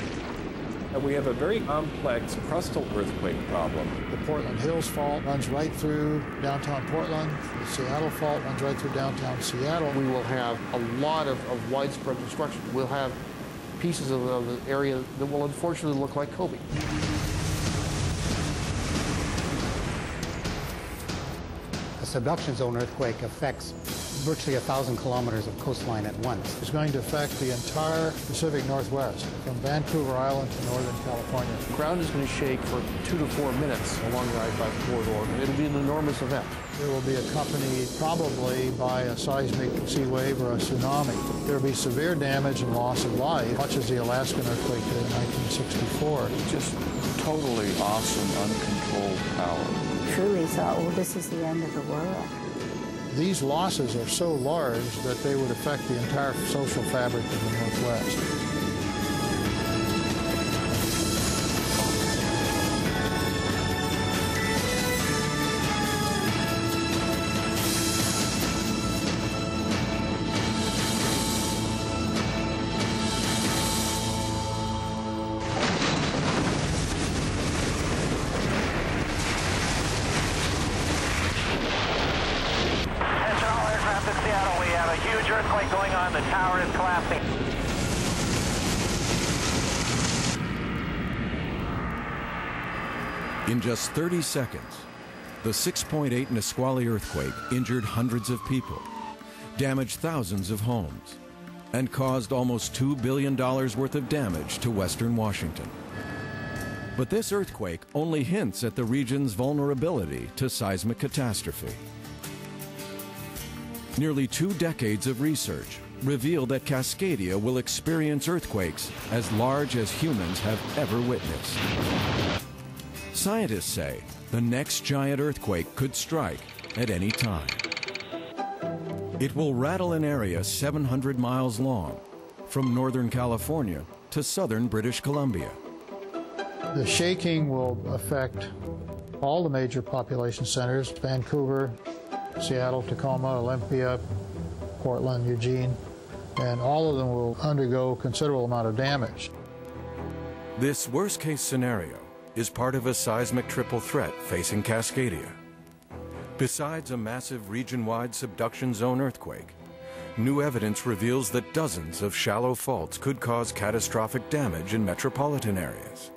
We have a very complex crustal earthquake problem. The Portland Hills Fault runs right through downtown Portland. The Seattle Fault runs right through downtown Seattle. We will have a lot of widespread destruction. We'll have pieces of the area that will unfortunately look like Kobe. A subduction zone earthquake affects virtually 1,000 kilometers of coastline at once. It's going to affect the entire Pacific Northwest, from Vancouver Island to Northern California. The ground is going to shake for 2 to 4 minutes along the I-5 corridor, and it'll be an enormous event. It will be accompanied probably by a seismic sea wave or a tsunami. There will be severe damage and loss of life, much as the Alaskan earthquake did in 1964. Just totally awesome, uncontrolled power. Truly thought, well, this is the end of the world. These losses are so large that they would affect the entire social fabric of the Northwest. Earthquake going on, the tower is collapsing. In just 30 seconds, the 6.8 Nisqually earthquake injured hundreds of people, damaged thousands of homes, and caused almost $2 billion worth of damage to western Washington. But this earthquake only hints at the region's vulnerability to seismic catastrophe. Nearly 2 decades of research reveal that Cascadia will experience earthquakes as large as humans have ever witnessed. Scientists say the next giant earthquake could strike at any time. It will rattle an area 700 miles long, from Northern California to southern British Columbia. The shaking will affect all the major population centers: Vancouver, Seattle, Tacoma, Olympia, Portland, Eugene, and all of them will undergo a considerable amount of damage. This worst-case scenario is part of a seismic triple threat facing Cascadia. Besides a massive region-wide subduction zone earthquake, new evidence reveals that dozens of shallow faults could cause catastrophic damage in metropolitan areas.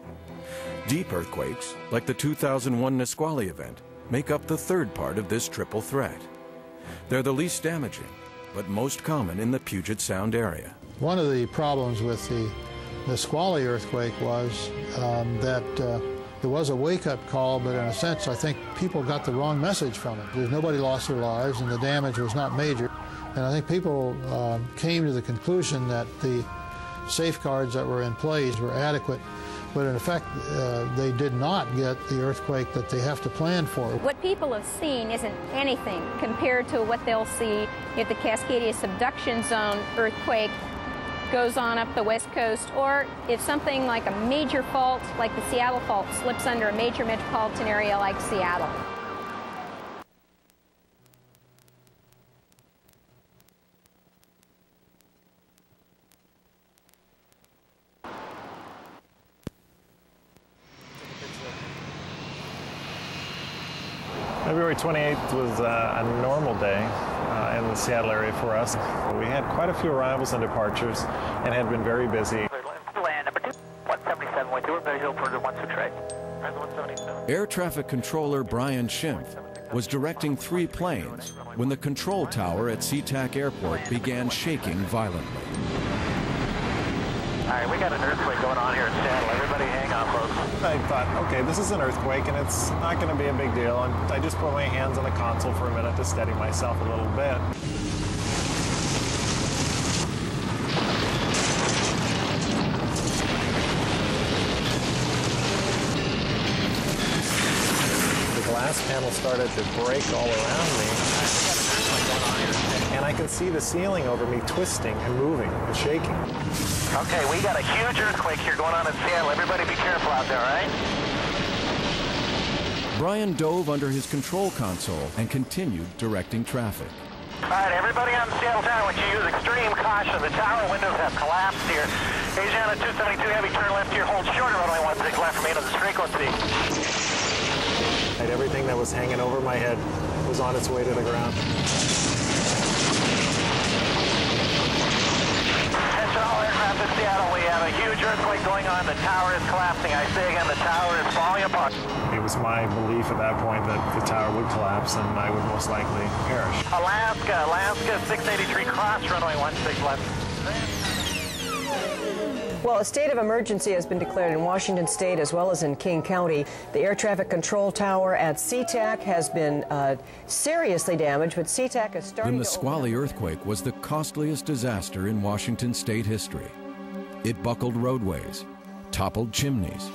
Deep earthquakes, like the 2001 Nisqually event, make up the third part of this triple threat. They're the least damaging, but most common in the Puget Sound area. One of the problems with the Nisqually earthquake was that it was a wake-up call, but in a sense I think people got the wrong message from it. Nobody lost their lives and the damage was not major. And I think people came to the conclusion that the safeguards that were in place were adequate. But in effect, they did not get the earthquake that they have to plan for. What people have seen isn't anything compared to what they'll see if the Cascadia subduction zone earthquake goes on up the west coast, or if something like a major fault, like the Seattle fault, slips under a major metropolitan area like Seattle. February 28th was a normal day. in the Seattle area for us. We had quite a few arrivals and departures and had been very busy. Land number 2, 177.2, visual for 16 right. 177. Air traffic controller Brian Schimpf was directing 3 planes when the control tower at SeaTac Airport began shaking violently. All right, we got an earthquake going on here in Seattle. Everybody hang on, folks. I thought, okay, this is an earthquake and it's not going to be a big deal. And I just put my hands on the console for a minute to steady myself a little bit. The glass panel started to break all around me. And I can see the ceiling over me twisting and moving and shaking. Okay, we got a huge earthquake here going on in Seattle. Everybody be careful out there, all right? Brian dove under his control console and continued directing traffic. All right, everybody on Seattle Tower, I want you to use extreme caution. The tower windows have collapsed here. Asiana 272 heavy, turn left here, hold short of runway 16 left, remain on this frequency. Everything that was hanging over my head was on its way to the ground. Attention all aircraft in Seattle, we have a huge earthquake going on. The tower is collapsing. I say again, the tower is falling apart. It was my belief at that point that the tower would collapse and I would most likely perish. Alaska 683, cross runway 16 left. Well, a state of emergency has been declared in Washington State as well as in King County. The air traffic control tower at SeaTac has been seriously damaged, but SeaTac is starting The Nisqually earthquake was the costliest disaster in Washington state history. It buckled roadways, toppled chimneys,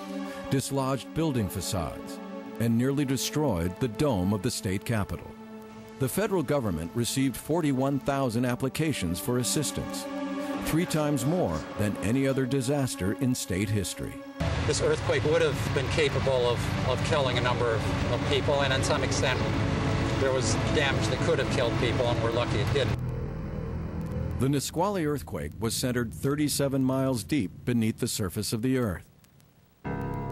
dislodged building facades, and nearly destroyed the dome of the state capitol. The federal government received 41,000 applications for assistance, 3 times more than any other disaster in state history. This earthquake would have been capable of killing a number of people, and in some extent there was damage that could have killed people, and we're lucky it didn't. The Nisqually earthquake was centered 37 miles deep beneath the surface of the earth.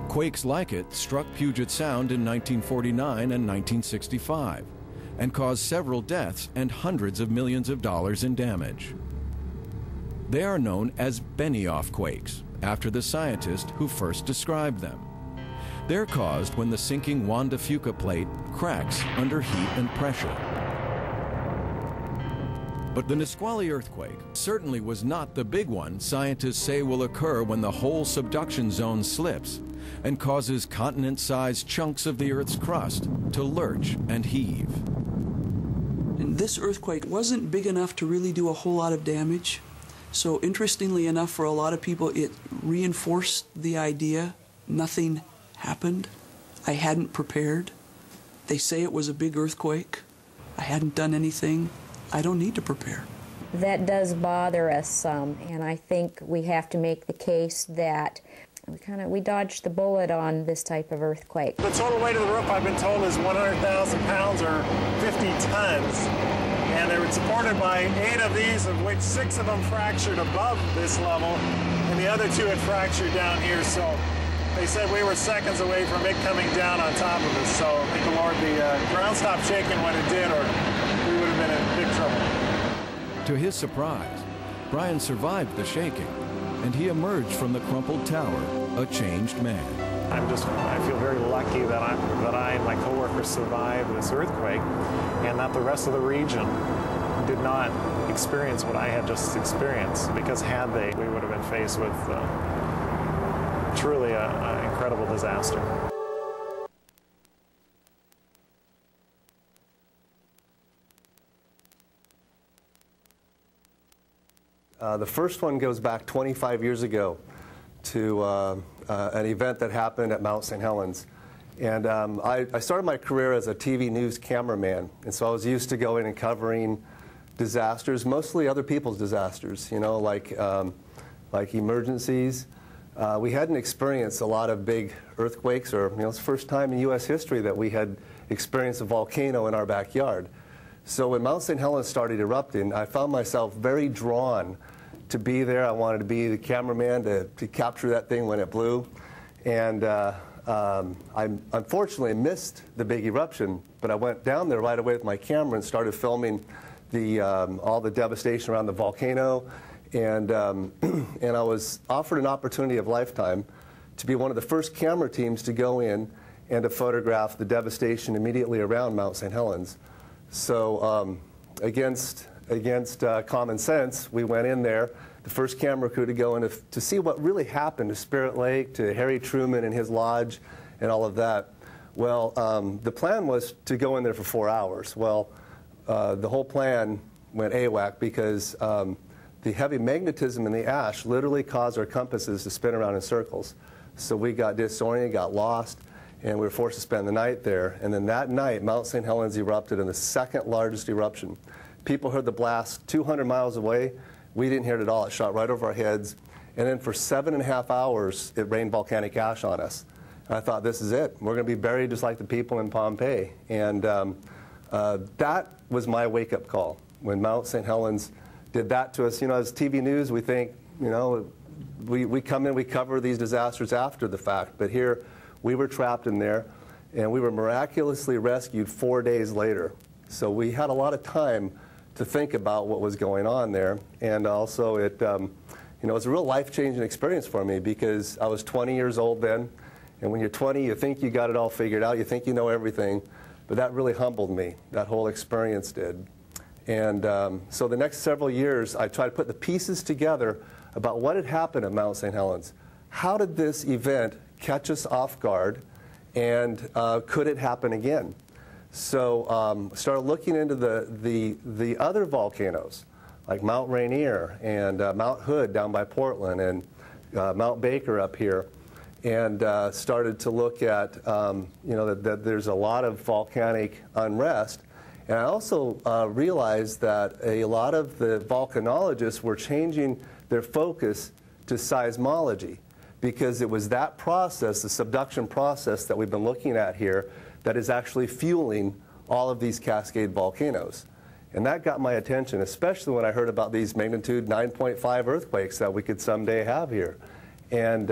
Quakes like it struck Puget Sound in 1949 and 1965 and caused several deaths and hundreds of millions of dollars in damage. They are known as Benioff quakes, after the scientist who first described them. They're caused when the sinking Juan de Fuca plate cracks under heat and pressure. But the Nisqually earthquake certainly was not the big one scientists say will occur when the whole subduction zone slips and causes continent-sized chunks of the Earth's crust to lurch and heave. And this earthquake wasn't big enough to really do a whole lot of damage. So interestingly enough, for a lot of people, it reinforced the idea nothing happened. I hadn't prepared. They say it was a big earthquake. I hadn't done anything. I don't need to prepare. That does bother us some, and I think we have to make the case that we dodged the bullet on this type of earthquake. The total weight of the roof, I've been told, is 100,000 pounds or 50 tons. And they were supported by 8 of these, of which 6 of them fractured above this level, and the other 2 had fractured down here. So they said we were seconds away from it coming down on top of us. So thank the Lord the ground stopped shaking when it did, or we would have been in big trouble. To his surprise, Brian survived the shaking, and he emerged from the crumpled tower a changed man. I feel very lucky that I and my coworkers survived this earthquake, and that the rest of the region did not experience what I had just experienced, because had they, we would have been faced with truly an incredible disaster. The first one goes back 25 years ago to an event that happened at Mount St. Helens. And I started my career as a TV news cameraman, and so I was used to going and covering disasters, mostly other people's disasters, you know, like emergencies. We hadn't experienced a lot of big earthquakes, or, you know, it's the first time in U.S. history that we had experienced a volcano in our backyard. So when Mount St. Helens started erupting, I found myself very drawn to be there. I wanted to be the cameraman to capture that thing when it blew. And I unfortunately missed the big eruption, but I went down there right away with my camera and started filming all the devastation around the volcano, and I was offered an opportunity of a lifetime to be one of the first camera teams to go in and to photograph the devastation immediately around Mount St. Helens. So against common sense, we went in there, the first camera crew to go in to see what really happened to Spirit Lake, to Harry Truman and his lodge, and all of that. Well, the plan was to go in there for 4 hours. Well, the whole plan went AWAC because the heavy magnetism in the ash literally caused our compasses to spin around in circles. So we got disoriented, got lost, and we were forced to spend the night there. And then that night, Mount St. Helens erupted in the second largest eruption. People heard the blast 200 miles away. We didn't hear it at all. It shot right over our heads. And then for 7.5 hours, it rained volcanic ash on us. And I thought, this is it. We're going to be buried just like the people in Pompeii. And that was my wake-up call. When Mount St. Helens did that to us, you know, as TV news, we think, you know, we come in, we cover these disasters after the fact. But here, we were trapped in there, and we were miraculously rescued 4 days later. So we had a lot of time to think about what was going on there. And also, it was a real life-changing experience for me because I was 20 years old then. And when you're 20, you think you got it all figured out. You think you know everything. But that really humbled me. That whole experience did. And so the next several years, I tried to put the pieces together about what had happened at Mount St. Helens. How did this event catch us off guard, and could it happen again? So started looking into the other volcanoes, like Mount Rainier and Mount Hood down by Portland, and Mount Baker up here, and started to look at that there's a lot of volcanic unrest. And I also realized that a lot of the volcanologists were changing their focus to seismology, because it was that process, the subduction process that we've been looking at here, that is actually fueling all of these cascade volcanoes. And that got my attention, especially when I heard about these magnitude 9.5 earthquakes that we could someday have here. And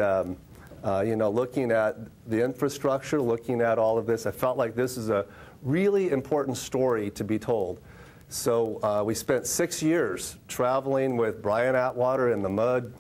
looking at the infrastructure, looking at all of this, I felt like this is a really important story to be told. So we spent 6 years traveling with Brian Atwater in the mud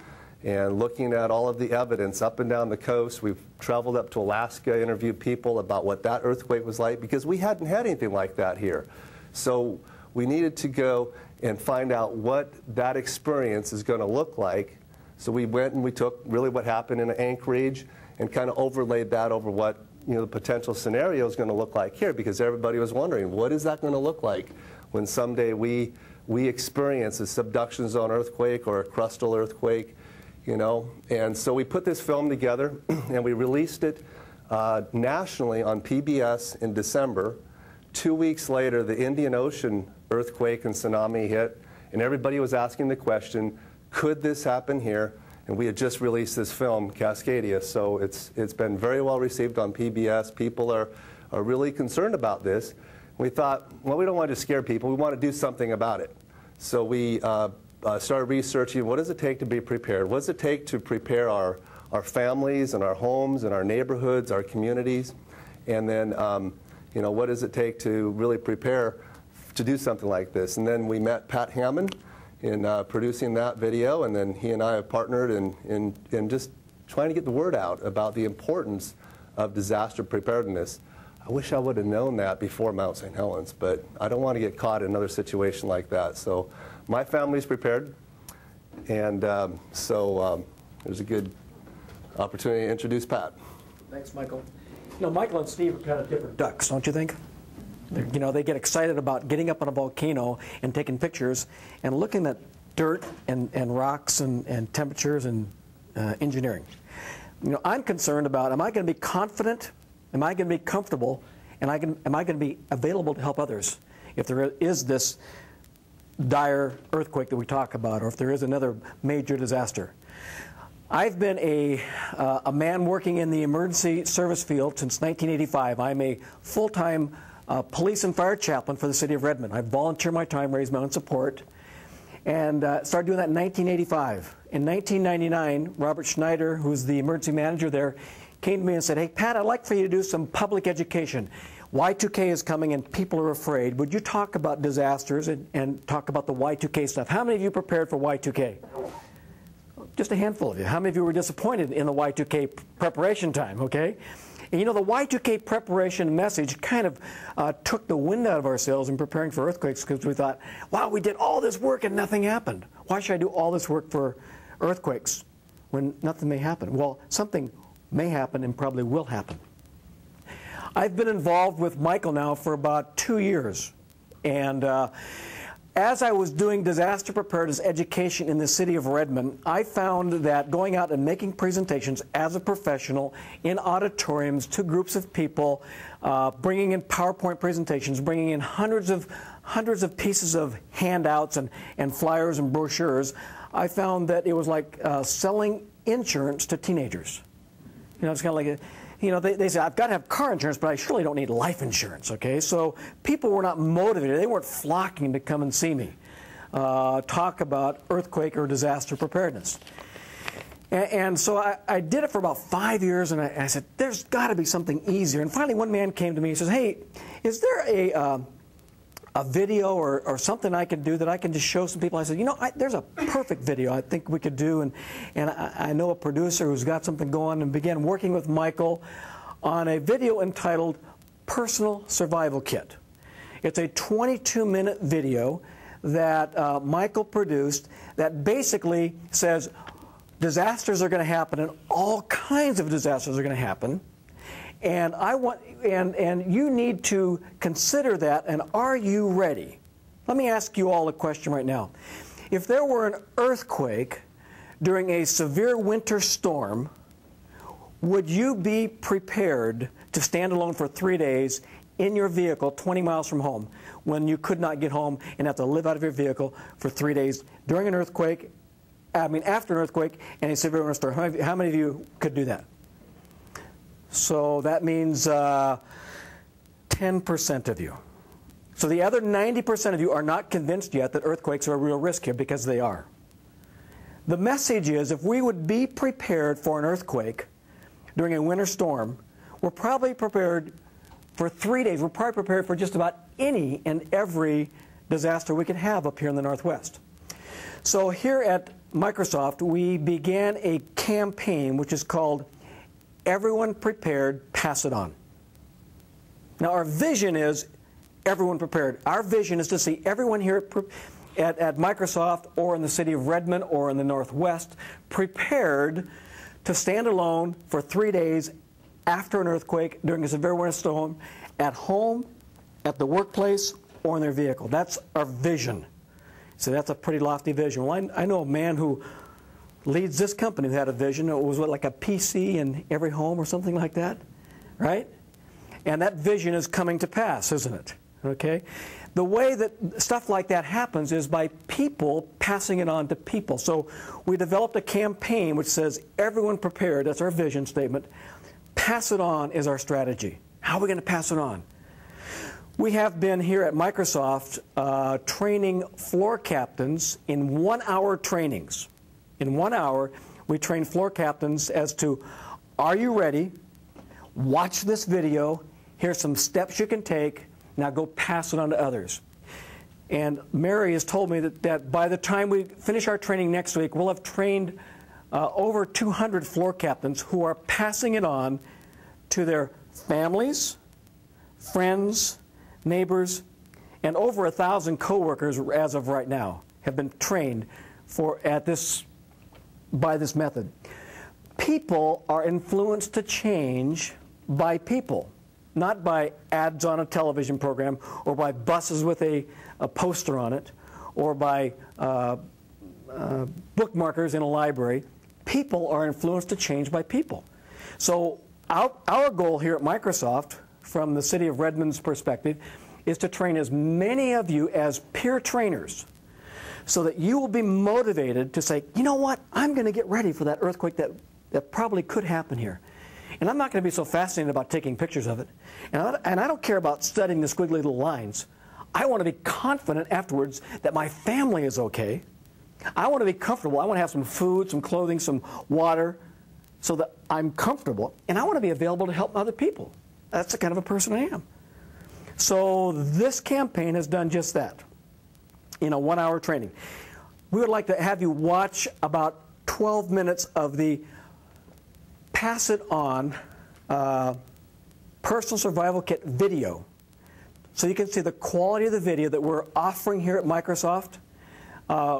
and looking at all of the evidence up and down the coast. We've traveled up to Alaska, interviewed people about what that earthquake was like, because we hadn't had anything like that here. So we needed to go and find out what that experience is going to look like. So we went and we took really what happened in Anchorage and kind of overlaid that over what the potential scenario is going to look like here, because everybody was wondering, what is that going to look like when someday we experience a subduction zone earthquake or a crustal earthquake, And so we put this film together and we released it nationally on PBS in December. 2 weeks later, the Indian Ocean earthquake and tsunami hit, and everybody was asking the question, could this happen here? And we had just released this film, Cascadia, so it's been very well received on PBS. People are really concerned about this. We thought, well, we don't want to scare people. We want to do something about it. So we started researching, what does it take to be prepared? What does it take to prepare our families and our homes and our neighborhoods, our communities? And then, what does it take to really prepare to do something like this? And then we met Pat Hammond in producing that video, and then he and I have partnered in just trying to get the word out about the importance of disaster preparedness. I wish I would have known that before Mount St. Helens, but I don't want to get caught in another situation like that. So my family's prepared, and there's a good opportunity to introduce Pat. Thanks, Michael. Michael and Steve are kind of different ducks, don't you think? They get excited about getting up on a volcano and taking pictures and looking at dirt and rocks and temperatures and engineering. I'm concerned about, am I going to be confident, am I going to be comfortable, and am I going to be available to help others if there is this dire earthquake that we talk about, or if there is another major disaster. I've been a man working in the emergency service field since 1985. I'm a full-time police and fire chaplain for the city of Redmond. I volunteer my time, raise my own support, and started doing that in 1985. In 1999, Robert Schneider, who's the emergency manager there, came to me and said, hey, Pat, I'd like for you to do some public education. Y2K is coming and people are afraid. Would you talk about disasters and talk about the Y2K stuff? How many of you prepared for Y2K? Just a handful of you. How many of you were disappointed in the Y2K preparation time, okay? And you know, the Y2K preparation message kind of took the wind out of our sails in preparing for earthquakes, because we thought, wow, we did all this work and nothing happened. Why should I do all this work for earthquakes when nothing may happen? Well, something may happen and probably will happen. I've been involved with Michael now for about 2 years. And as I was doing disaster preparedness education in the city of Redmond, I found that going out and making presentations as a professional in auditoriums to groups of people, bringing in PowerPoint presentations, bringing in hundreds of pieces of handouts and flyers and brochures, I found that it was like selling insurance to teenagers. You know, it's kind of like you know, they say, I've got to have car insurance, but I surely don't need life insurance, okay? So people were not motivated. They weren't flocking to come and see me talk about earthquake or disaster preparedness. And so I did it for about 5 years, and I said, there's got to be something easier. And finally, one man came to me and says, hey, is there a video or something I can do that I can just show some people? I said, you know, there's a perfect video I think we could do, and I know a producer who's got something going, and began working with Michael on a video entitled Personal Survival Kit. It's a 22-minute video that Michael produced that basically says disasters are going to happen, and all kinds of disasters are going to happen. And and you need to consider that, and are you ready? Let me ask you all a question right now. If there were an earthquake during a severe winter storm, would you be prepared to stand alone for 3 days in your vehicle 20 miles from home when you could not get home and have to live out of your vehicle for 3 days during an earthquake, after an earthquake and a severe winter storm? How many of you could do that? So that means 10% of you. So the other 90% of you are not convinced yet that earthquakes are a real risk here, because they are. The message is, if we would be prepared for an earthquake during a winter storm, we're probably prepared for 3 days. We're probably prepared for just about any and every disaster we could have up here in the Northwest. So here at Microsoft, we began a campaign which is called Everyone Prepared, Pass It On. Now, our vision is everyone prepared. Our vision is to see everyone here at Microsoft or in the city of Redmond or in the Northwest prepared to stand alone for 3 days after an earthquake during a severe winter storm, at home, at the workplace, or in their vehicle. That's our vision. So that's a pretty lofty vision. Well, I know a man who leads this company who had a vision. It was what, like a PC in every home or something like that, right? And that vision is coming to pass, isn't it? Okay? The way that stuff like that happens is by people passing it on to people. So we developed a campaign which says, everyone prepared. That's our vision statement. Pass it on is our strategy. How are we going to pass it on? We have been here at Microsoft training floor captains in 1-hour trainings. In 1 hour, we train floor captains as to, are you ready? Watch this video. Here's some steps you can take. Now go pass it on to others. And Mary has told me that by the time we finish our training next week, we'll have trained over 200 floor captains who are passing it on to their families, friends, neighbors, and over 1,000 coworkers as of right now have been trained by this method. People are influenced to change by people, not by ads on a television program or by buses with a poster on it or by bookmarkers in a library. People are influenced to change by people. So our goal here at Microsoft, from the city of Redmond's perspective, is to train as many of you as peer trainers, so that you will be motivated to say, you know what, I'm going to get ready for that earthquake that probably could happen here. And I'm not going to be so fascinated about taking pictures of it. And I don't care about studying the squiggly little lines. I want to be confident afterwards that my family is okay. I want to be comfortable. I want to have some food, some clothing, some water, so that I'm comfortable. And I want to be available to help other people. That's the kind of a person I am. So this campaign has done just that in a 1-hour training. We would like to have you watch about 12 minutes of the Pass It On personal survival kit video, so you can see the quality of the video that we're offering here at Microsoft.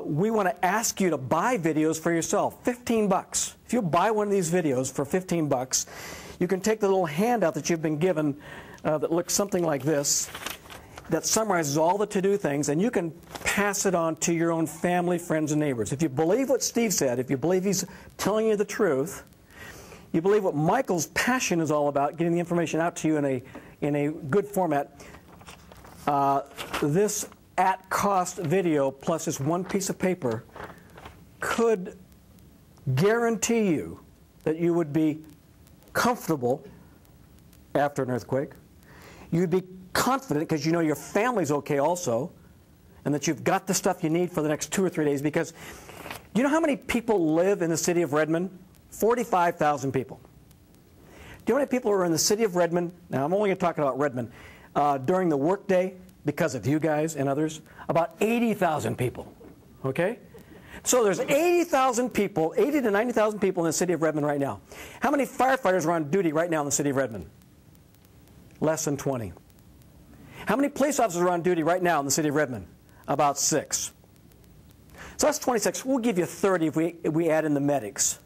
We want to ask you to buy videos for yourself, 15 bucks. If you buy one of these videos for 15 bucks, you can take the little handout that you've been given that looks something like this, that summarizes all the to-do things, and you can pass it on to your own family, friends, and neighbors. If you believe what Steve said, if you believe he's telling you the truth, you believe what Michael's passion is all about, getting the information out to you in a good format, this at-cost video plus this one piece of paper could guarantee you that you would be comfortable after an earthquake. You'd be confident because you know your family's okay also, and that you've got the stuff you need for the next 2 or 3 days. Because do you know how many people live in the city of Redmond? 45,000 people. Do you know how many people are in the city of Redmond? Now, I'm only talking about Redmond. During the workday, because of you guys and others, about 80,000 people. Okay? So there's 80,000 people, 80 to 90,000 people in the city of Redmond right now. How many firefighters are on duty right now in the city of Redmond? Less than 20. How many police officers are on duty right now in the city of Redmond? About 6. So that's 26. We'll give you 30 if we add in the medics.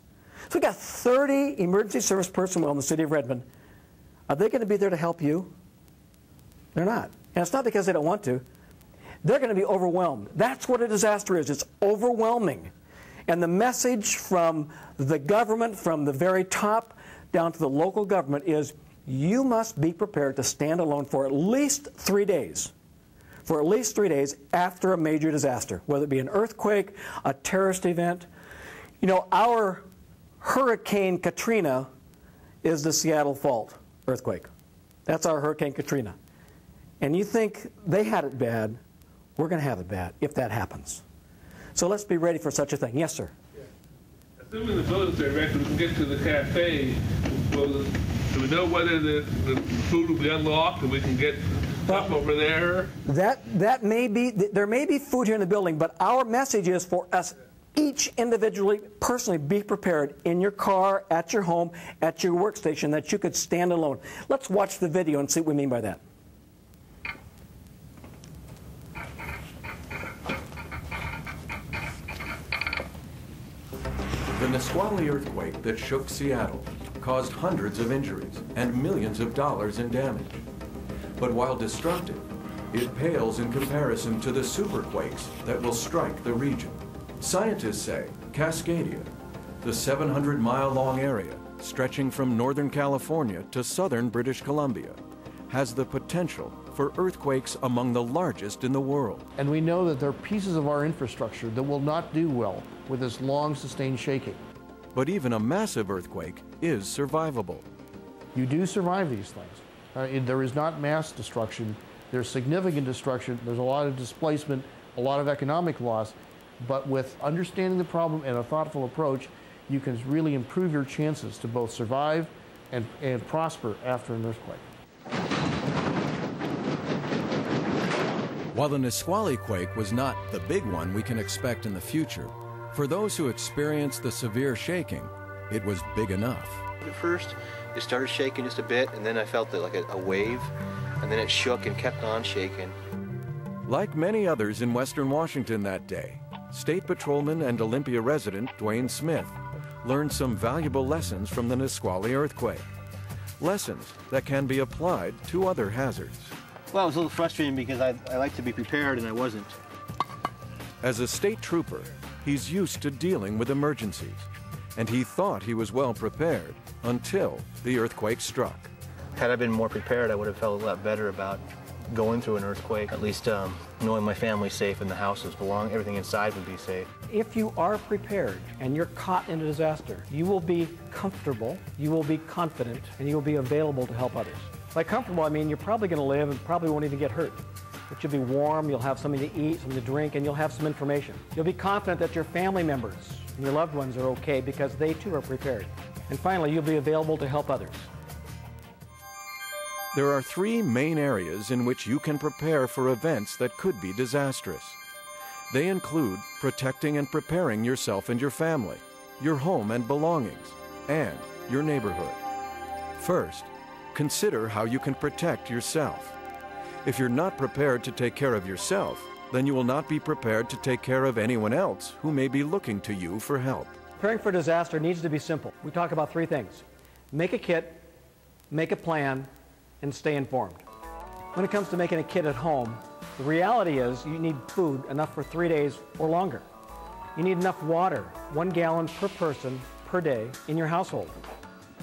So we've got 30 emergency service personnel in the city of Redmond. Are they going to be there to help you? They're not. And it's not because they don't want to. They're going to be overwhelmed. That's what a disaster is. It's overwhelming. And the message from the government, from the very top down to the local government, is you must be prepared to stand alone for at least 3 days. For at least 3 days after a major disaster, whether it be an earthquake, a terrorist event. You know, our Hurricane Katrina is the Seattle Fault earthquake. That's our Hurricane Katrina. And you think they had it bad, we're going to have it bad if that happens. So let's be ready for such a thing. Yes, sir? Yeah. Assuming the buildings are erected, we can get to the cafe. Do we know whether the food will be unlocked and we can get stuff over there? That may be, there may be food here in the building, but our message is for us each individually, personally, be prepared in your car, at your home, at your workstation, that you could stand alone. Let's watch the video and see what we mean by that. The Nisqually earthquake that shook Seattle caused hundreds of injuries and millions of dollars in damage. But while destructive, it pales in comparison to the superquakes that will strike the region. Scientists say Cascadia, the 700-mile-long area stretching from Northern California to southern British Columbia, has the potential for earthquakes among the largest in the world. And we know that there are pieces of our infrastructure that will not do well with this long, sustained shaking. But even a massive earthquake is survivable. You do survive these things. There is not mass destruction. There's significant destruction. There's a lot of displacement, a lot of economic loss. But with understanding the problem and a thoughtful approach, you can really improve your chances to both survive and prosper after an earthquake. While the Nisqually quake was not the big one we can expect in the future, for those who experienced the severe shaking, it was big enough. At first, it started shaking just a bit, and then I felt like a wave, and then it shook and kept on shaking. Like many others in Western Washington that day, State Patrolman and Olympia resident Dwayne Smith learned some valuable lessons from the Nisqually earthquake. Lessons that can be applied to other hazards. Well, it was a little frustrating because I like to be prepared and I wasn't. As a state trooper, he's used to dealing with emergencies, and he thought he was well prepared until the earthquake struck. Had I been more prepared, I would have felt a lot better about going through an earthquake, at least knowing my family's safe and the houses belong, everything inside would be safe. If you are prepared and you're caught in a disaster, you will be comfortable, you will be confident, and you will be available to help others. By comfortable, I mean you're probably going to live and probably won't even get hurt. But you'll be warm, you'll have something to eat, something to drink, and you'll have some information. You'll be confident that your family members and your loved ones are okay because they too are prepared. And finally, you'll be available to help others. There are three main areas in which you can prepare for events that could be disastrous. They include protecting and preparing yourself and your family, your home and belongings, and your neighborhood. First, consider how you can protect yourself. If you're not prepared to take care of yourself, then you will not be prepared to take care of anyone else who may be looking to you for help. Preparing for disaster needs to be simple. We talk about three things: make a kit, make a plan, and stay informed. When it comes to making a kit at home, the reality is you need food enough for 3 days or longer. You need enough water, 1 gallon per person per day in your household.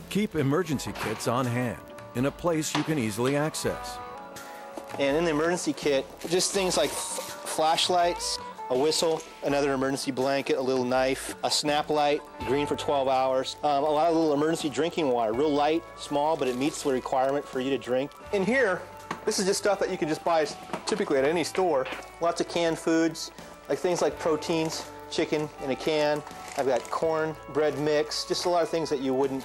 Keep emergency kits on hand in a place you can easily access. And in the emergency kit, just things like flashlights, a whistle, another emergency blanket, a little knife, a snap light, green for 12 hours, a lot of little emergency drinking water, real light, small, but it meets the requirement for you to drink. In here, this is just stuff that you can just buy typically at any store. Lots of canned foods, like things like proteins, chicken in a can. I've got corn, bread mix, just a lot of things that you wouldn't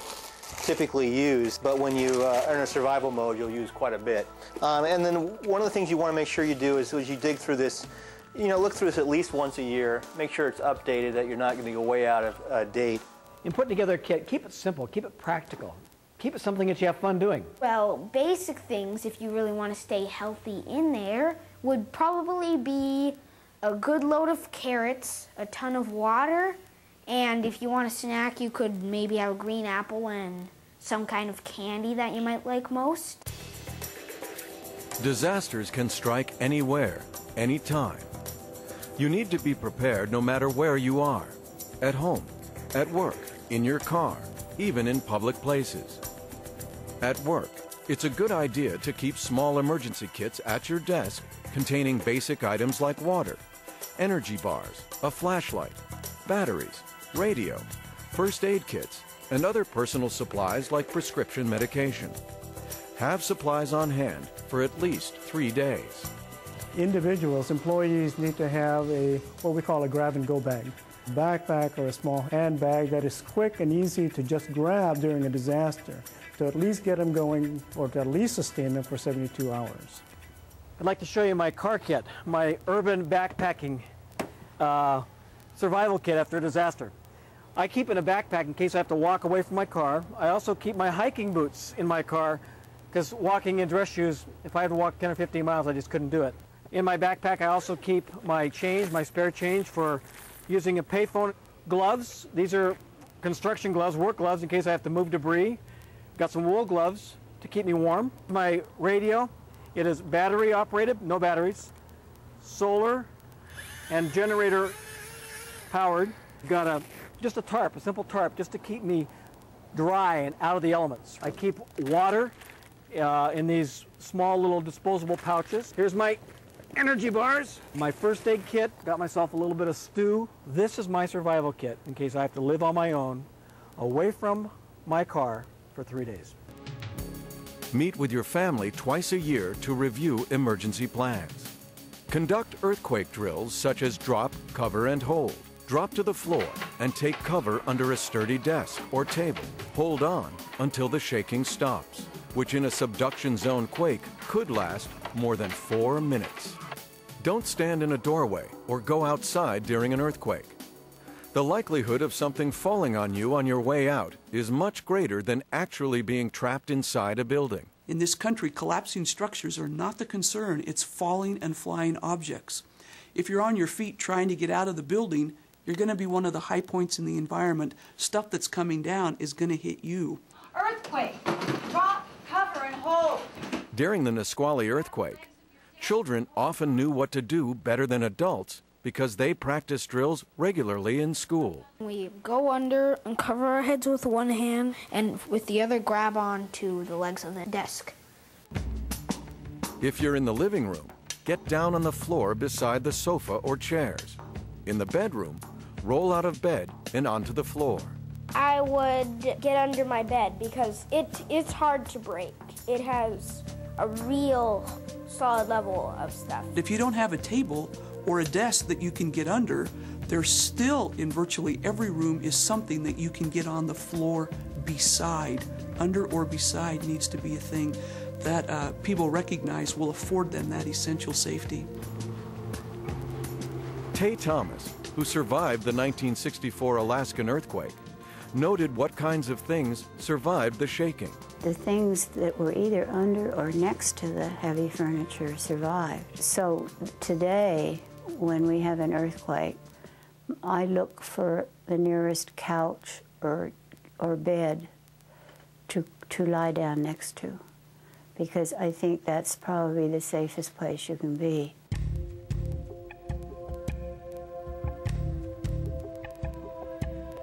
typically use, but when you are in a survival mode, you'll use quite a bit. And then one of the things you want to make sure you do is as you dig through this, look through this at least once a year. Make sure it's updated, that you're not going to go way out of date. In putting together a kit, keep it simple, keep it practical. Keep it something that you have fun doing. Well, basic things, if you really want to stay healthy in there, would probably be a good load of carrots, a ton of water, and if you want a snack, you could maybe have a green apple and some kind of candy that you might like most. Disasters can strike anywhere, anytime. You need to be prepared no matter where you are, at home, at work, in your car, even in public places. At work, it's a good idea to keep small emergency kits at your desk containing basic items like water, energy bars, a flashlight, batteries, radio, first aid kits, and other personal supplies like prescription medication. Have supplies on hand for at least 3 days. Individuals, employees need to have what we call a grab-and-go bag. A backpack or a small handbag that is quick and easy to just grab during a disaster, to at least get them going or to at least sustain them for 72 hours. I'd like to show you my car kit, my urban backpacking survival kit after a disaster. I keep in a backpack in case I have to walk away from my car. I also keep my hiking boots in my car because walking in dress shoes, if I had to walk 10 or 15 miles, I just couldn't do it. In my backpack, I also keep my change, my spare change for using a payphone. Gloves, these are construction gloves, work gloves in case I have to move debris. Got some wool gloves to keep me warm. My radio, it is battery operated, no batteries, solar and generator powered. Got just a tarp, a simple tarp, just to keep me dry and out of the elements. I keep water in these small little disposable pouches. Here's my energy bars, my first aid kit, got myself a little bit of stew. This is my survival kit in case I have to live on my own, away from my car for 3 days. Meet with your family twice a year to review emergency plans. Conduct earthquake drills such as drop, cover, and hold. Drop to the floor and take cover under a sturdy desk or table. Hold on until the shaking stops, which in a subduction zone quake could last more than 4 minutes. Don't stand in a doorway or go outside during an earthquake. The likelihood of something falling on you on your way out is much greater than actually being trapped inside a building. In this country, collapsing structures are not the concern, it's falling and flying objects. If you're on your feet trying to get out of the building, you're going to be one of the high points in the environment. Stuff that's coming down is going to hit you. Earthquake! Drop, cover, and hold! During the Nisqually earthquake, children often knew what to do better than adults because they practiced drills regularly in school. We go under and cover our heads with one hand and with the other grab on to the legs of the desk. If you're in the living room, get down on the floor beside the sofa or chairs. In the bedroom, roll out of bed and onto the floor. I would get under my bed because it's hard to break. It has a real solid level of stuff. If you don't have a table or a desk that you can get under, there's still in virtually every room is something that you can get on the floor beside under or beside needs to be a thing that people recognize will afford them that essential safety. Tay Thomas, who survived the 1964 Alaskan earthquake, noted what kinds of things survived the shaking. The things that were either under or next to the heavy furniture survived. So today, when we have an earthquake, I look for the nearest couch or bed to lie down next to, because I think that's probably the safest place you can be.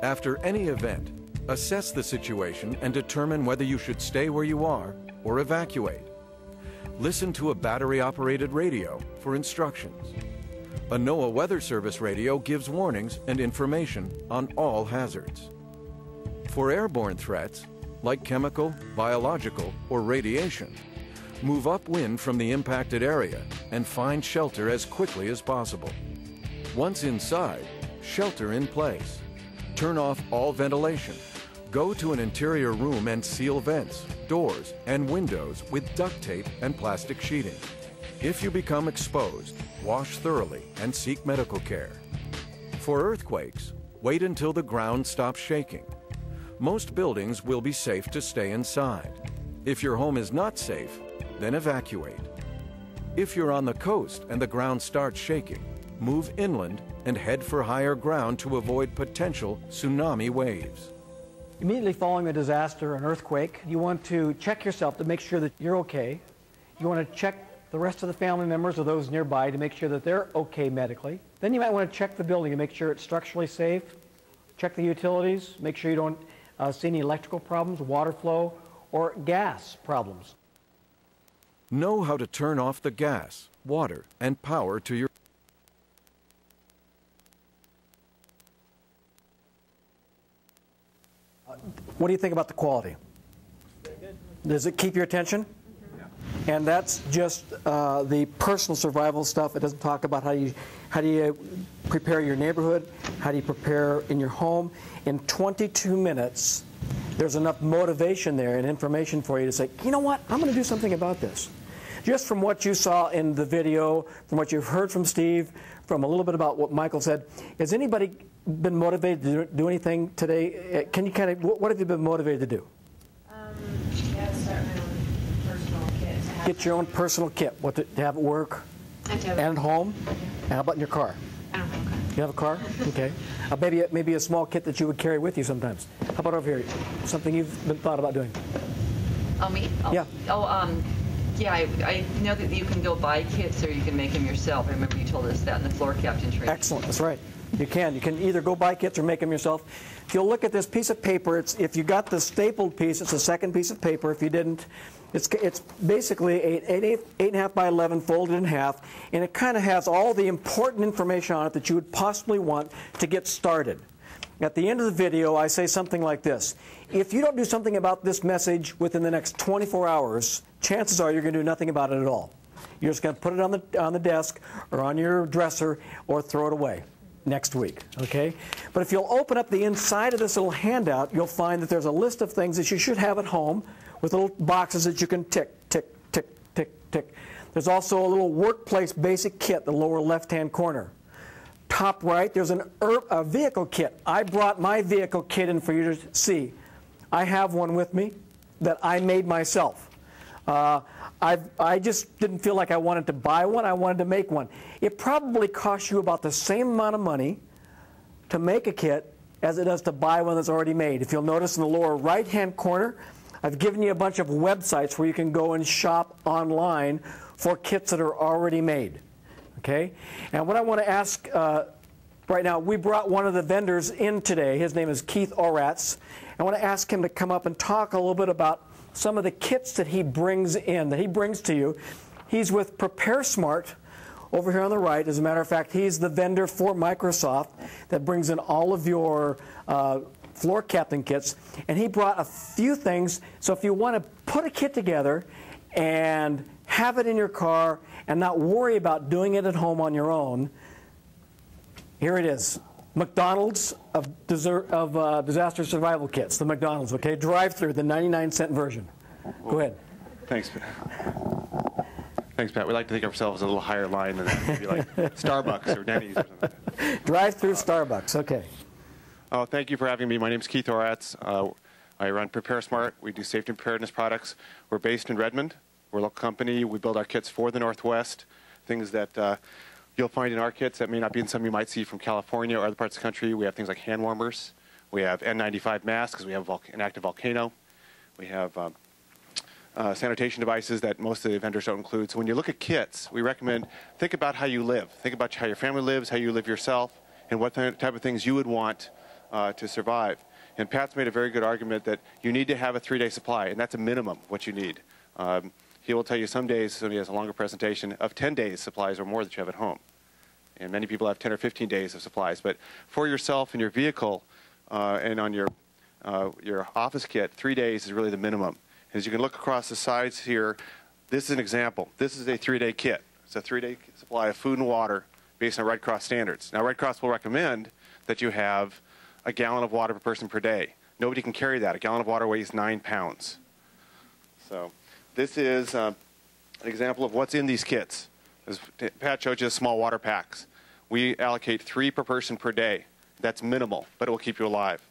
After any event, assess the situation and determine whether you should stay where you are or evacuate. Listen to a battery-operated radio for instructions. A NOAA Weather Service radio gives warnings and information on all hazards. For airborne threats, like chemical, biological, or radiation, move upwind from the impacted area and find shelter as quickly as possible. Once inside, shelter in place. Turn off all ventilation. Go to an interior room and seal vents, doors, and windows with duct tape and plastic sheeting. If you become exposed, wash thoroughly and seek medical care. For earthquakes, wait until the ground stops shaking. Most buildings will be safe to stay inside. If your home is not safe, then evacuate. If you're on the coast and the ground starts shaking, move inland and head for higher ground to avoid potential tsunami waves. Immediately following a disaster, an earthquake, you want to check yourself to make sure that you're okay. You want to check the rest of the family members or those nearby to make sure that they're okay medically. Then you might want to check the building to make sure it's structurally safe. Check the utilities, make sure you don't see any electrical problems, water flow, or gas problems. Know how to turn off the gas, water, and power to your What do you think about the quality? Does it keep your attention? And that's just the personal survival stuff. It doesn't talk about how do you prepare your neighborhood, how do you prepare in your home. In 22 minutes, there's enough motivation there and information for you to say, you know what, I'm going to do something about this. Just from what you saw in the video, from what you've heard from Steve, from a little bit about what Michael said, has anybody been motivated to do anything today? Can you kind of, what have you been motivated to do? Yeah, start my own personal kit. Get your own personal kit. What to have at work? And at home? And how about in your car? I don't have a car. You have a car? Okay. Maybe a small kit that you would carry with you sometimes. How about over here? Something you've been thought about doing? Oh, me? Oh, yeah. Yeah, I know that you can go buy kits or you can make them yourself. I remember you told us that in the floor captain training. Excellent. That's right. You can either go buy kits or make them yourself. If you'll look at this piece of paper, if you got the stapled piece, it's the second piece of paper. If you didn't, it's basically 8.5 by 11 folded in half, and it kind of has all the important information on it that you would possibly want to get started. At the end of the video, I say something like this. If you don't do something about this message within the next 24 hours, chances are you're going to do nothing about it at all. You're just going to put it on the desk or on your dresser or throw it away next week, okay? But if you'll open up the inside of this little handout, you'll find that there's a list of things that you should have at home with little boxes that you can tick, tick, tick, tick, tick. There's also a little workplace basic kit, the lower left-hand corner. Top right, there's a vehicle kit. I brought my vehicle kit in for you to see. I have one with me that I made myself. I just didn't feel like I wanted to buy one. I wanted to make one. It probably costs you about the same amount of money to make a kit as it does to buy one that's already made. If you'll notice in the lower right-hand corner, I've given you a bunch of websites where you can go and shop online for kits that are already made. Okay? And what I want to ask right now, we brought one of the vendors in today. His name is Keith Oratz. I want to ask him to come up and talk a little bit about some of the kits that he brings in, that he brings to you. He's with PrepareSmart over here on the right. As a matter of fact, he's the vendor for Microsoft that brings in all of your floor captain kits. And he brought a few things. So if you want to put a kit together and have it in your car and not worry about doing it at home on your own, here it is. McDonald's of disaster survival kits, the McDonald's, okay? Drive-through, the 99-cent version. Go ahead. Thanks. Thanks, Pat. We like to think of ourselves as a little higher line than that. Maybe like Starbucks or Denny's or something. Drive-through Starbucks, okay. Oh, thank you for having me. My name is Keith Oratz. I run PrepareSmart. We do safety and preparedness products. We're based in Redmond. We're a local company. We build our kits for the Northwest, things that you'll find in our kits that may not be in some you might see from California or other parts of the country. We have things like hand warmers. We have N95 masks because we have an active volcano. We have sanitation devices that most of the vendors don't include. So when you look at kits, we recommend think about how you live. Think about how your family lives, how you live yourself, and what type of things you would want to survive. And Pat's made a very good argument that you need to have a 3-day supply, and that's a minimum what you need. He will tell you some days, so he has a longer presentation, of 10 days supplies or more that you have at home. And many people have 10 or 15 days of supplies. But for yourself and your vehicle and on your office kit, 3 days is really the minimum. As you can look across the sides here, this is an example. This is a 3-day kit. It's a 3-day supply of food and water based on Red Cross standards. Now, Red Cross will recommend that you have a gallon of water per person per day. Nobody can carry that. A gallon of water weighs 9 pounds. So this is an example of what's in these kits. As Pat showed you, small water packs. We allocate 3 per person per day. That's minimal, but it will keep you alive.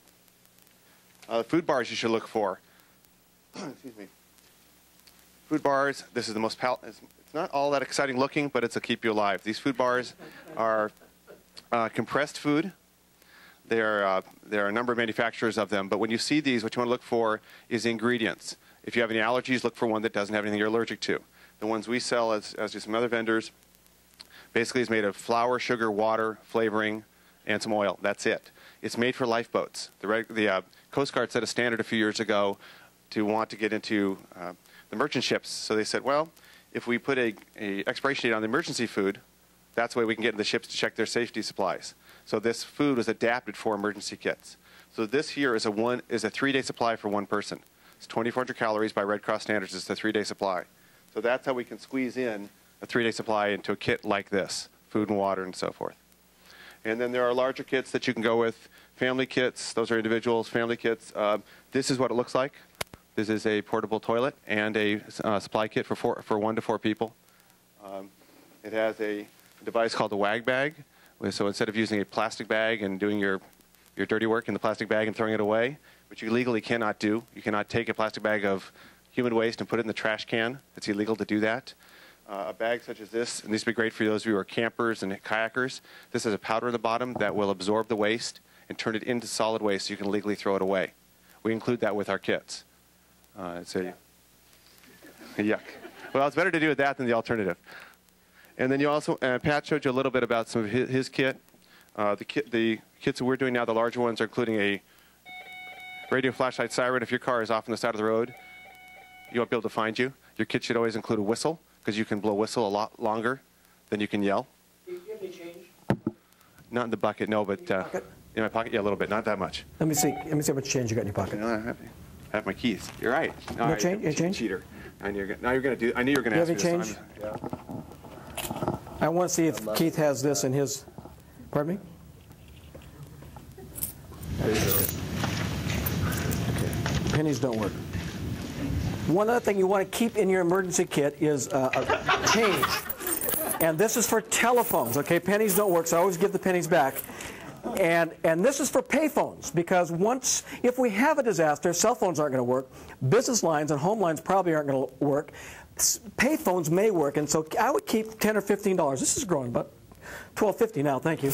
The food bars you should look for. Excuse me. Food bars, this is the most it's not all that exciting looking, but it's to keep you alive. These food bars are compressed food. There are a number of manufacturers of them, but when you see these, what you want to look for is the ingredients. If you have any allergies, look for one that doesn't have anything you're allergic to. The ones we sell, as do some other vendors, basically is made of flour, sugar, water, flavoring, and some oil. That's it. It's made for lifeboats. The Coast Guard set a standard a few years ago to want to get into the merchant ships. So they said, well, if we put a expiration date on the emergency food, that's the way we can get in the ships to check their safety supplies. So this food was adapted for emergency kits. So this here is a 3-day supply for one person. It's 2,400 calories by Red Cross standards. It's a 3-day supply. So that's how we can squeeze in a 3-day supply into a kit like this, food and water and so forth. And then there are larger kits that you can go with, family kits. Those are individuals, family kits. This is what it looks like. This is a portable toilet and a supply kit for 1 to 4 people. It has a device called the WAG bag. So instead of using a plastic bag and doing your dirty work in the plastic bag and throwing it away, which you legally cannot do, you cannot take a plastic bag of human waste and put it in the trash can. It's illegal to do that. A bag such as this, and this would be great for those of you who are campers and kayakers. This has a powder in the bottom that will absorb the waste and turn it into solid waste so you can legally throw it away. We include that with our kits. It's a yuck. Well, it's better to do that than the alternative. And then you also, Pat showed you a little bit about some of his kit. The kits that we're doing now, the larger ones, are including a radio flashlight siren. If your car is off on the side of the road, you won't be able to find you. Your kit should always include a whistle, because you can blow whistle a lot longer than you can yell. Do you have any change? Not in the bucket, no, but in my pocket, yeah, a little bit, not that much. Let me see how much change you got in your pocket. No, I have my keys. You're right. No change? Any change? Cheater. I knew you were going to ask me this. Do you have any change? I want to see if Keith has this in his. Pardon me? Okay. Pennies don't work. One other thing you want to keep in your emergency kit is a change. And this is for telephones, okay? Pennies don't work, so I always give the pennies back. And this is for payphones, because if we have a disaster, cell phones aren't going to work. Business lines and home lines probably aren't going to work. Payphones may work, and so I would keep $10 or $15. This is growing, but $12.50 now, thank you.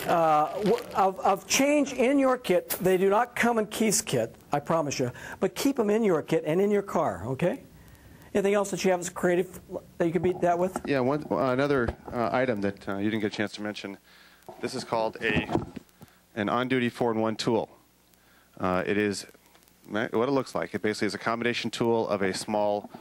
Of change in your kit. They do not come in Keith's kit, I promise you, but keep them in your kit and in your car, okay? Anything else that you have as creative that you could beat that with? Yeah, another item that you didn't get a chance to mention. This is called an on-duty 4-in-1 tool. It is what it looks like. It basically is a combination tool of a small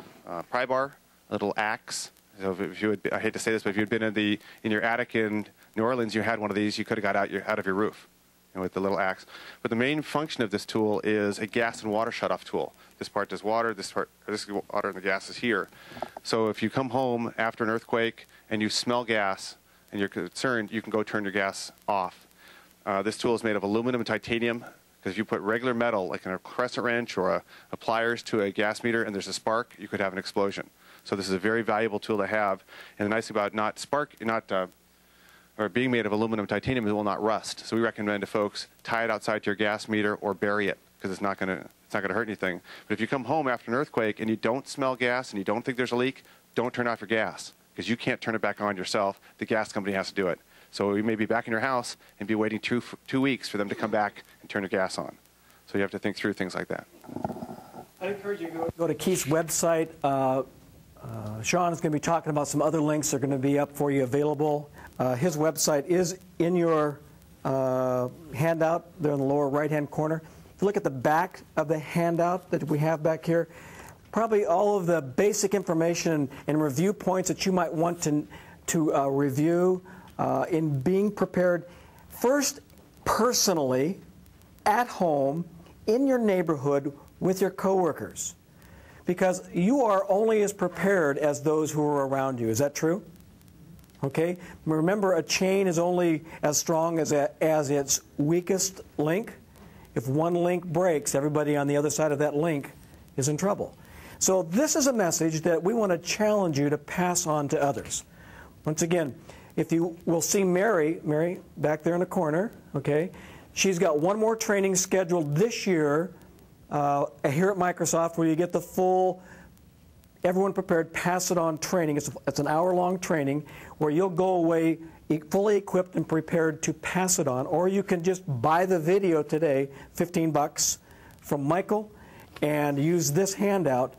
pry bar, a little axe. So if you would, I hate to say this, but if you'd been in your attic in New Orleans, you had one of these, you could have got out of your roof, with the little axe. But the main function of this tool is a gas and water shutoff tool. This part does water, this is water, and the gas is here. So if you come home after an earthquake and you smell gas and you're concerned, you can go turn your gas off. This tool is made of aluminum and titanium, because if you put regular metal, like a crescent wrench or a pliers to a gas meter and there's a spark, you could have an explosion. So this is a very valuable tool to have. And the nice thing about or being made of aluminum and titanium, it will not rust. So we recommend to folks tie it outside to your gas meter or bury it, because it's not going to hurt anything. But if you come home after an earthquake and you don't smell gas and you don't think there's a leak, don't turn off your gas, because you can't turn it back on yourself. The gas company has to do it. So you may be back in your house and be waiting 2 weeks for them to come back and turn your gas on. So you have to think through things like that. I encourage you to go to Keith's website. Sean is going to be talking about some other links that are going to be up for you available. His website is in your handout there in the lower right-hand corner. If you look at the back of the handout that we have back here, probably all of the basic information and review points that you might want to review in being prepared, first personally, at home, in your neighborhood, with your coworkers. Because you are only as prepared as those who are around you. Is that true? Okay? Remember, a chain is only as strong as its weakest link. If one link breaks, everybody on the other side of that link is in trouble. So this is a message that we want to challenge you to pass on to others. Once again, if you will see Mary back there in the corner, okay? She's got one more training scheduled this year here at Microsoft, where you get the full Everyone Prepared Pass It On training. It's an hour-long training where you'll go away fully equipped and prepared to pass it on, or you can just buy the video today, $15 from Michael, and use this handout.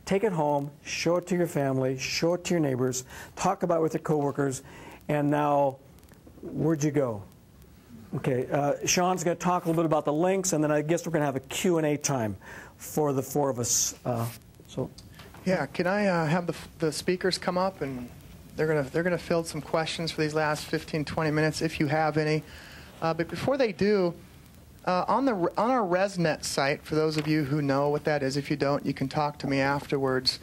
Take it home, show it to your family, show it to your neighbors, talk about it with your coworkers, and now, where'd you go? Okay, Sean's going to talk a little bit about the links, and then I guess we're going to have a Q&A time for the four of us. Yeah, can I have the speakers come up, and they're gonna field some questions for these last 15-20 minutes if you have any. But before they do, on our ResNet site, for those of you who know what that is, if you don't, you can talk to me afterwards.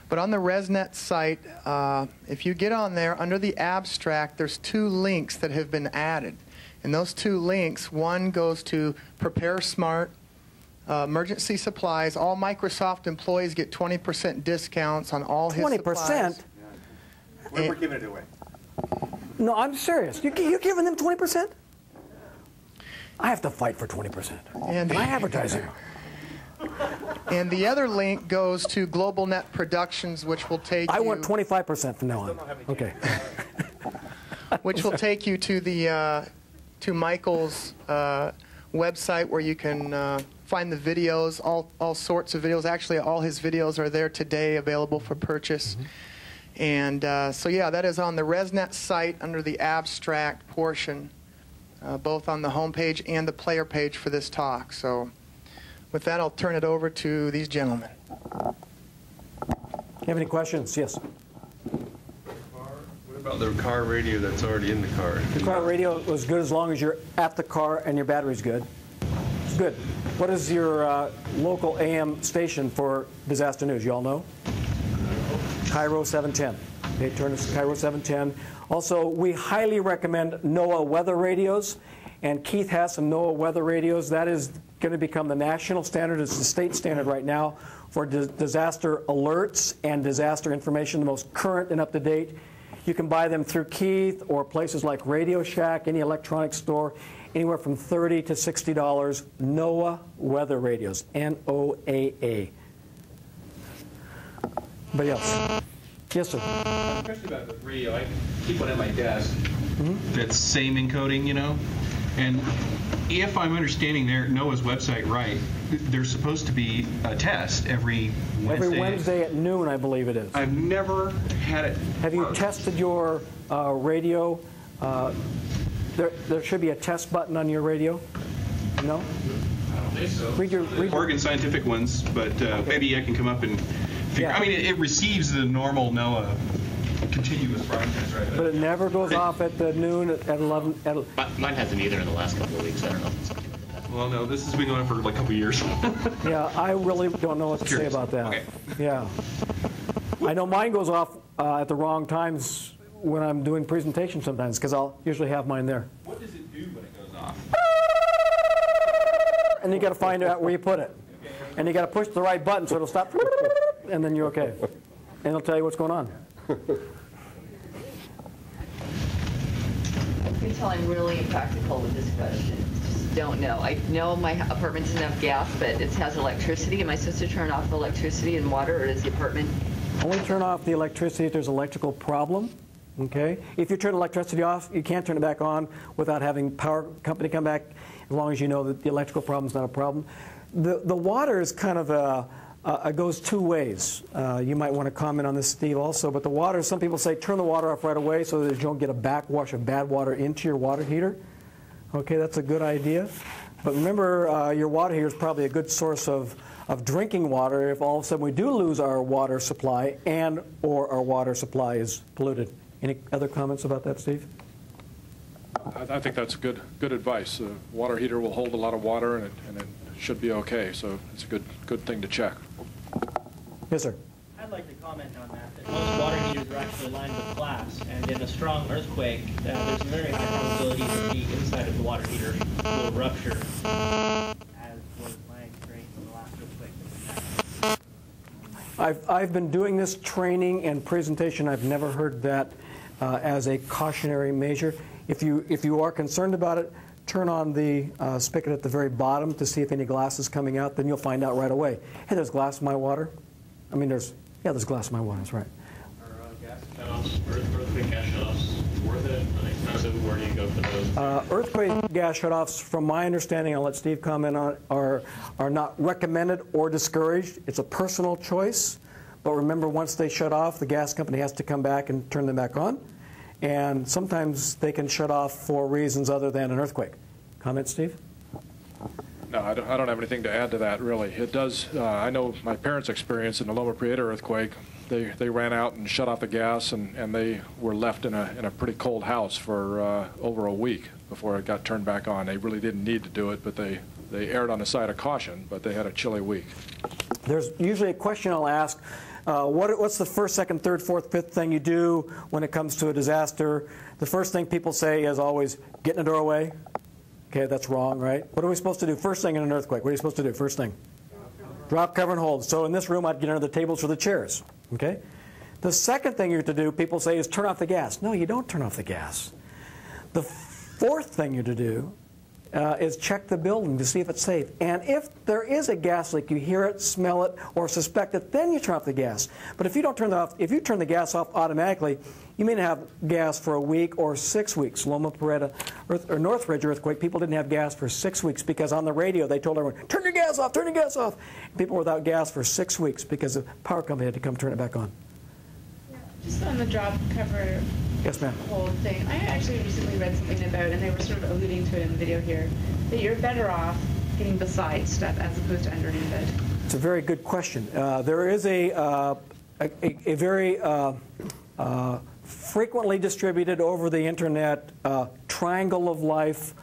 But on the ResNet site, if you get on there, under the abstract, there's 2 links that have been added. And those 2 links, one goes to Prepare Smart, emergency supplies. All Microsoft employees get 20% discounts on all his supplies. 20%? We're giving it away. No, I'm serious. You're giving them 20%? I have to fight for 20%. And my advertising. And the other link goes to Global Net Productions, which will take you... I want 25% from now on. Okay. Which will take you to the to Michael's website, where you can find the videos, all sorts of videos. Actually, all his videos are there today, available for purchase. And so, yeah, that is on the ResNet site under the abstract portion, both on the home page and the player page for this talk. So with that, I'll turn it over to these gentlemen. You have any questions? Yes. What about the car radio that's already in the car? The car radio is good as long as you're at the car and your battery's good. It's good. What is your local AM station for disaster news? You all know? Cairo 710. Okay, turn to Cairo 710. Also, we highly recommend NOAA weather radios, and Keith has some NOAA weather radios. That is going to become the national standard. It's the state standard right now for disaster alerts and disaster information, the most current and up-to-date. You can buy them through Keith or places like Radio Shack, any electronic store, anywhere from $30 to $60. NOAA weather radios, NOAA. Anybody else? Yes, sir. Especially about the radio, I keep one at my desk. That's same encoding, you know. And if I'm understanding NOAA's website right, there's supposed to be a test every Wednesday. Every Wednesday at noon, I believe it is. I've never had it. Have you tested your radio? There should be a test button on your radio. No? I don't think so. Read Oregon Scientific ones, but maybe I can come up and figure. Yeah. I mean, it receives the normal NOAA continuous broadcast, right? But it never goes off at the noon at 11. Mine hasn't either in the last couple of weeks. I don't know if it's something like that. Well, no, this has been going on for like a couple of years. Yeah, I really don't know what to say about that. Okay. Yeah. I know mine goes off at the wrong times when I'm doing presentations sometimes, because I'll usually have mine there. What does it do when it goes off? and you got to find out where you put it. And you got to push the right button so it'll stop, and then you're okay. And it'll tell you what's going on. You can tell I'm really impractical with this question. Just don't know. I know my apartment doesn't have gas, but it has electricity. Am I supposed to turn off the electricity and water, or does the apartment? Only turn off the electricity if there's an electrical problem. Okay? If you turn electricity off, you can't turn it back on without having power company come back, as long as you know that the electrical problem is not a problem. The water is kind of goes two ways. You might want to comment on this, Steve, also. But the water, some people say turn the water off right away so that you don't get a backwash of bad water into your water heater. Okay, that's a good idea. But remember, your water heater is probably a good source of drinking water if all of a sudden we do lose our water supply and or our water supply is polluted. Any other comments about that, Steve? I think that's good advice. A water heater will hold a lot of water, and it should be okay. So it's a good thing to check. Yes, sir. I'd like to comment on that most water heaters are actually lined with glass, and in a strong earthquake, there's a very high probability that the inside of the water heater will rupture, as was my experience in the last earthquake that we had. I've been doing this training and presentation. I've never heard that as a cautionary measure. If you are concerned about it, turn on the spigot at the very bottom to see if any glass is coming out. Then you'll find out right away. Hey, there's glass in my water. I mean, there's glass in my water. That's right. Are gas shutoffs, earthquake gas shutoffs worth it? Are they expensive? Where do you go for those? Earthquake gas shutoffs, from my understanding, I'll let Steve comment on, are not recommended or discouraged. It's a personal choice. But remember, once they shut off, the gas company has to come back and turn them back on. And sometimes they can shut off for reasons other than an earthquake. Comment, Steve? No, I don't have anything to add to that, really. It does. I know my parents' experience in the Loma Prieta earthquake. They ran out and shut off the gas, and they were left in a pretty cold house for over a week before it got turned back on. They really didn't need to do it, but they erred on the side of caution, but they had a chilly week. There's usually a question I'll ask. What's the first, second, third, fourth, fifth thing you do when it comes to a disaster? The first thing people say is always, get in a doorway. Okay, that's wrong, right? What are we supposed to do first thing in an earthquake? What are you supposed to do first thing? Drop, cover, and hold. So in this room, I'd get under the tables or the chairs. Okay? The second thing you're to do, people say, is turn off the gas. No, you don't turn off the gas. The fourth thing you're to do is check the building to see if it's safe. And if there is a gas leak, you hear it, smell it, or suspect it, then you turn off the gas. But if you don't turn it off, if you turn the gas off automatically, you may not have gas for a week or 6 weeks. Loma Prieta or Northridge earthquake, people didn't have gas for 6 weeks because on the radio they told everyone, turn your gas off, turn your gas off. And people were without gas for 6 weeks because the power company had to come turn it back on. Just on the drop, cover, yes, ma'am. Hold thing, I actually recently read something about, and they were sort of alluding to it in the video here, that you're better off getting beside stuff as opposed to underneath it. It's a very good question. There is a very frequently distributed over the internet triangle of life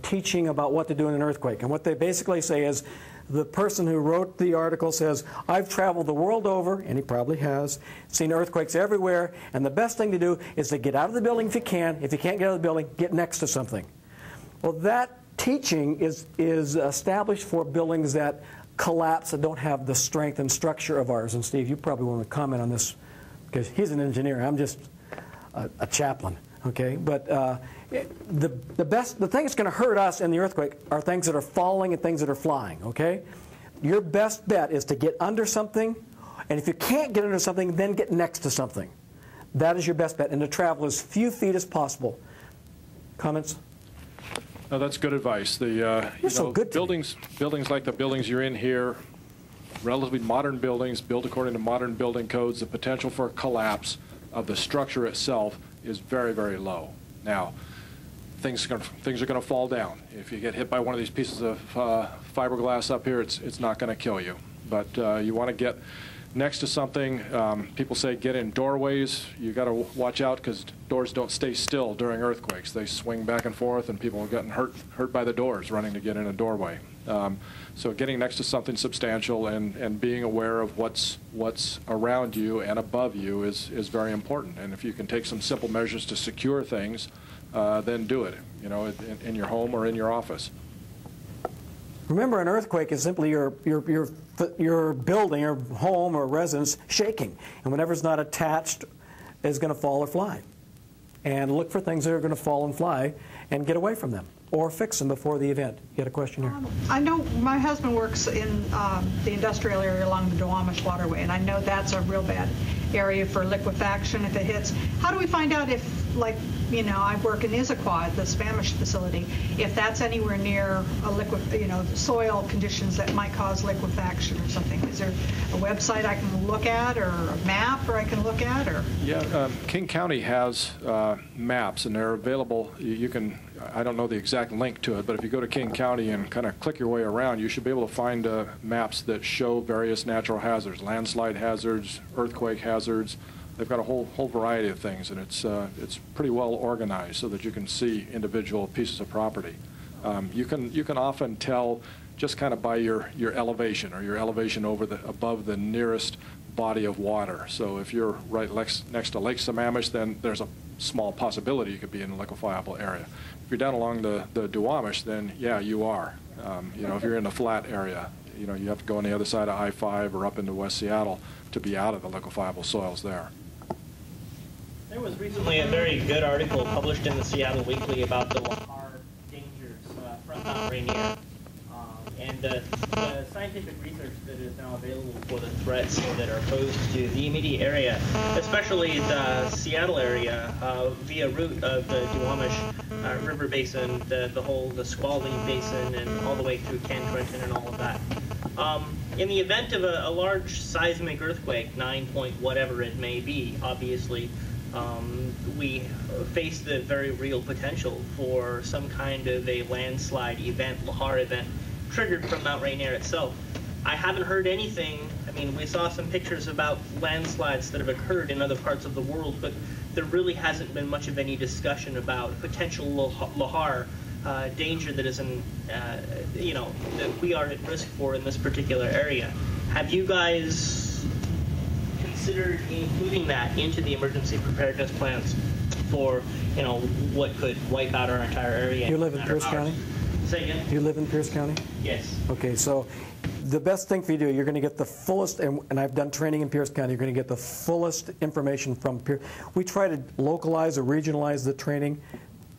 teaching about what to do in an earthquake. And what they basically say is, the person who wrote the article says, I've traveled the world over, and he probably has, seen earthquakes everywhere, and the best thing to do is to get out of the building if you can. If you can't get out of the building, get next to something. Well, that teaching is established for buildings that collapse and don't have the strength and structure of ours. And Steve, you probably want to comment on this, because he's an engineer. I'm just a chaplain. Okay, but the thing that's going to hurt us in the earthquake are things that are falling and things that are flying. Okay, your best bet is to get under something, and if you can't get under something, then get next to something. That is your best bet, and to travel as few feet as possible. Comments? No, that's good advice. You're so good. Buildings like the buildings you're in here, relatively modern buildings built according to modern building codes, the potential for collapse of the structure itself is very, very low. Now, things are going to fall down. If you get hit by one of these pieces of fiberglass up here, it's not going to kill you. But you want to get next to something. People say get in doorways. You got to watch out because doors don't stay still during earthquakes. They swing back and forth, and people are getting hurt by the doors running to get in a doorway. So getting next to something substantial and being aware of what's around you and above you is very important. And if you can take some simple measures to secure things, then do it. You know, in your home or in your office. Remember, an earthquake is simply your building or home or residence shaking, and whatever's not attached is going to fall or fly. And look for things that are going to fall and fly and get away from them or fix them before the event. You had a question here? I know my husband works in the industrial area along the Duwamish Waterway, and I know that's a real bad area for liquefaction if it hits. How do we find out if, like, you know, I work in Issaquah at the Spanish facility, if that's anywhere near a soil conditions that might cause liquefaction or something? Is there a website I can look at, or a map or I can look at, or? Yeah, King County has maps, and they're available. You can, I don't know the exact link to it, but if you go to King County and kind of click your way around, you should be able to find maps that show various natural hazards, landslide hazards, earthquake hazards. They've got a whole variety of things, and it's pretty well organized so that you can see individual pieces of property. You can often tell just kind of by your elevation, or your elevation above the nearest body of water. So if you're right next to Lake Sammamish, then there's a small possibility you could be in a liquefiable area. If you're down along the Duwamish, then yeah, you are. You know, if you're in a flat area, you know, you have to go on the other side of I-5 or up into West Seattle to be out of the liquefiable soils there. There was recently a very good article published in the Seattle Weekly about the Lahar dangers from Mount Rainier. And the scientific research that is now available for the threats that are posed to the immediate area, especially the Seattle area, via route of the Duwamish River Basin, the Squally Basin, and all the way through Can Trenton and all of that. In the event of a large seismic earthquake, 9 point whatever it may be, obviously, we face the very real potential for some kind of a landslide event, Lahar event, triggered from Mount Rainier itself. I haven't heard anything. I mean, we saw some pictures about landslides that have occurred in other parts of the world, but there really hasn't been much of any discussion about potential Lahar danger that is you know, that we are at risk for in this particular area. Have you guys considered including that into the emergency preparedness plans for, you know, what could wipe out our entire area? You live in Pierce County? Say again? You live in Pierce County? Yes. Okay, so the best thing for you to do, you're going to get the fullest, and I've done training in Pierce County, you're going to get the fullest information from Pierce. We try to localize or regionalize the training.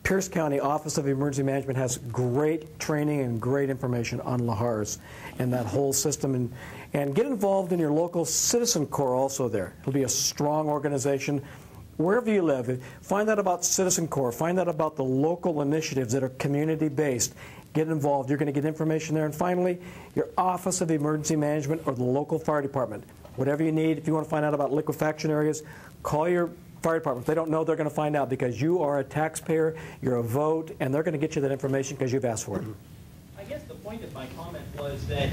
Pierce County Office of Emergency Management has great training and great information on Lahars and that whole system. And get involved in your local citizen corps also there. It'll be a strong organization. Wherever you live, find out about Citizen Corps, find out about the local initiatives that are community-based. Get involved. You're going to get information there. And finally, your Office of Emergency Management or the local fire department. Whatever you need, if you want to find out about liquefaction areas, call your fire department. If they don't know, they're going to find out because you are a taxpayer, you're a vote, and they're going to get you that information because you've asked for it. I guess the point of my comment was that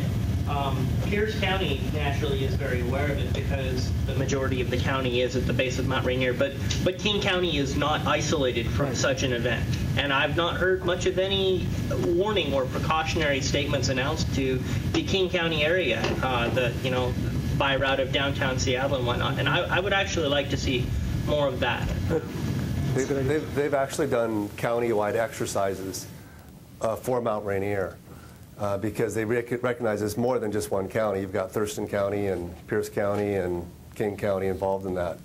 Pierce County naturally is very aware of it because the majority of the county is at the base of Mount Rainier, but King County is not isolated from such an event. And I've not heard much of any warning or precautionary statements announced to the King County area, you know, by route of downtown Seattle and whatnot. And I would actually like to see more of that. They've actually done county-wide exercises for Mount Rainier. Because they recognize it's more than just one county. You've got Thurston County and Pierce County and King County involved in that.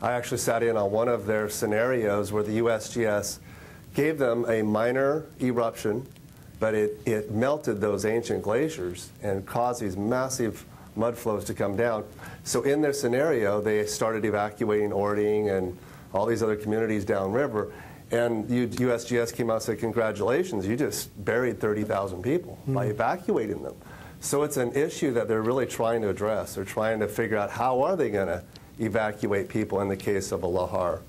I actually sat in on one of their scenarios where the USGS gave them a minor eruption, but it melted those ancient glaciers and caused these massive mud flows to come down. So in their scenario, they started evacuating Ording and all these other communities downriver. And USGS came out and said, congratulations, you just buried 30,000 people by evacuating them. So it's an issue that they're really trying to address. They're trying to figure out how are they going to evacuate people in the case of a Lahar.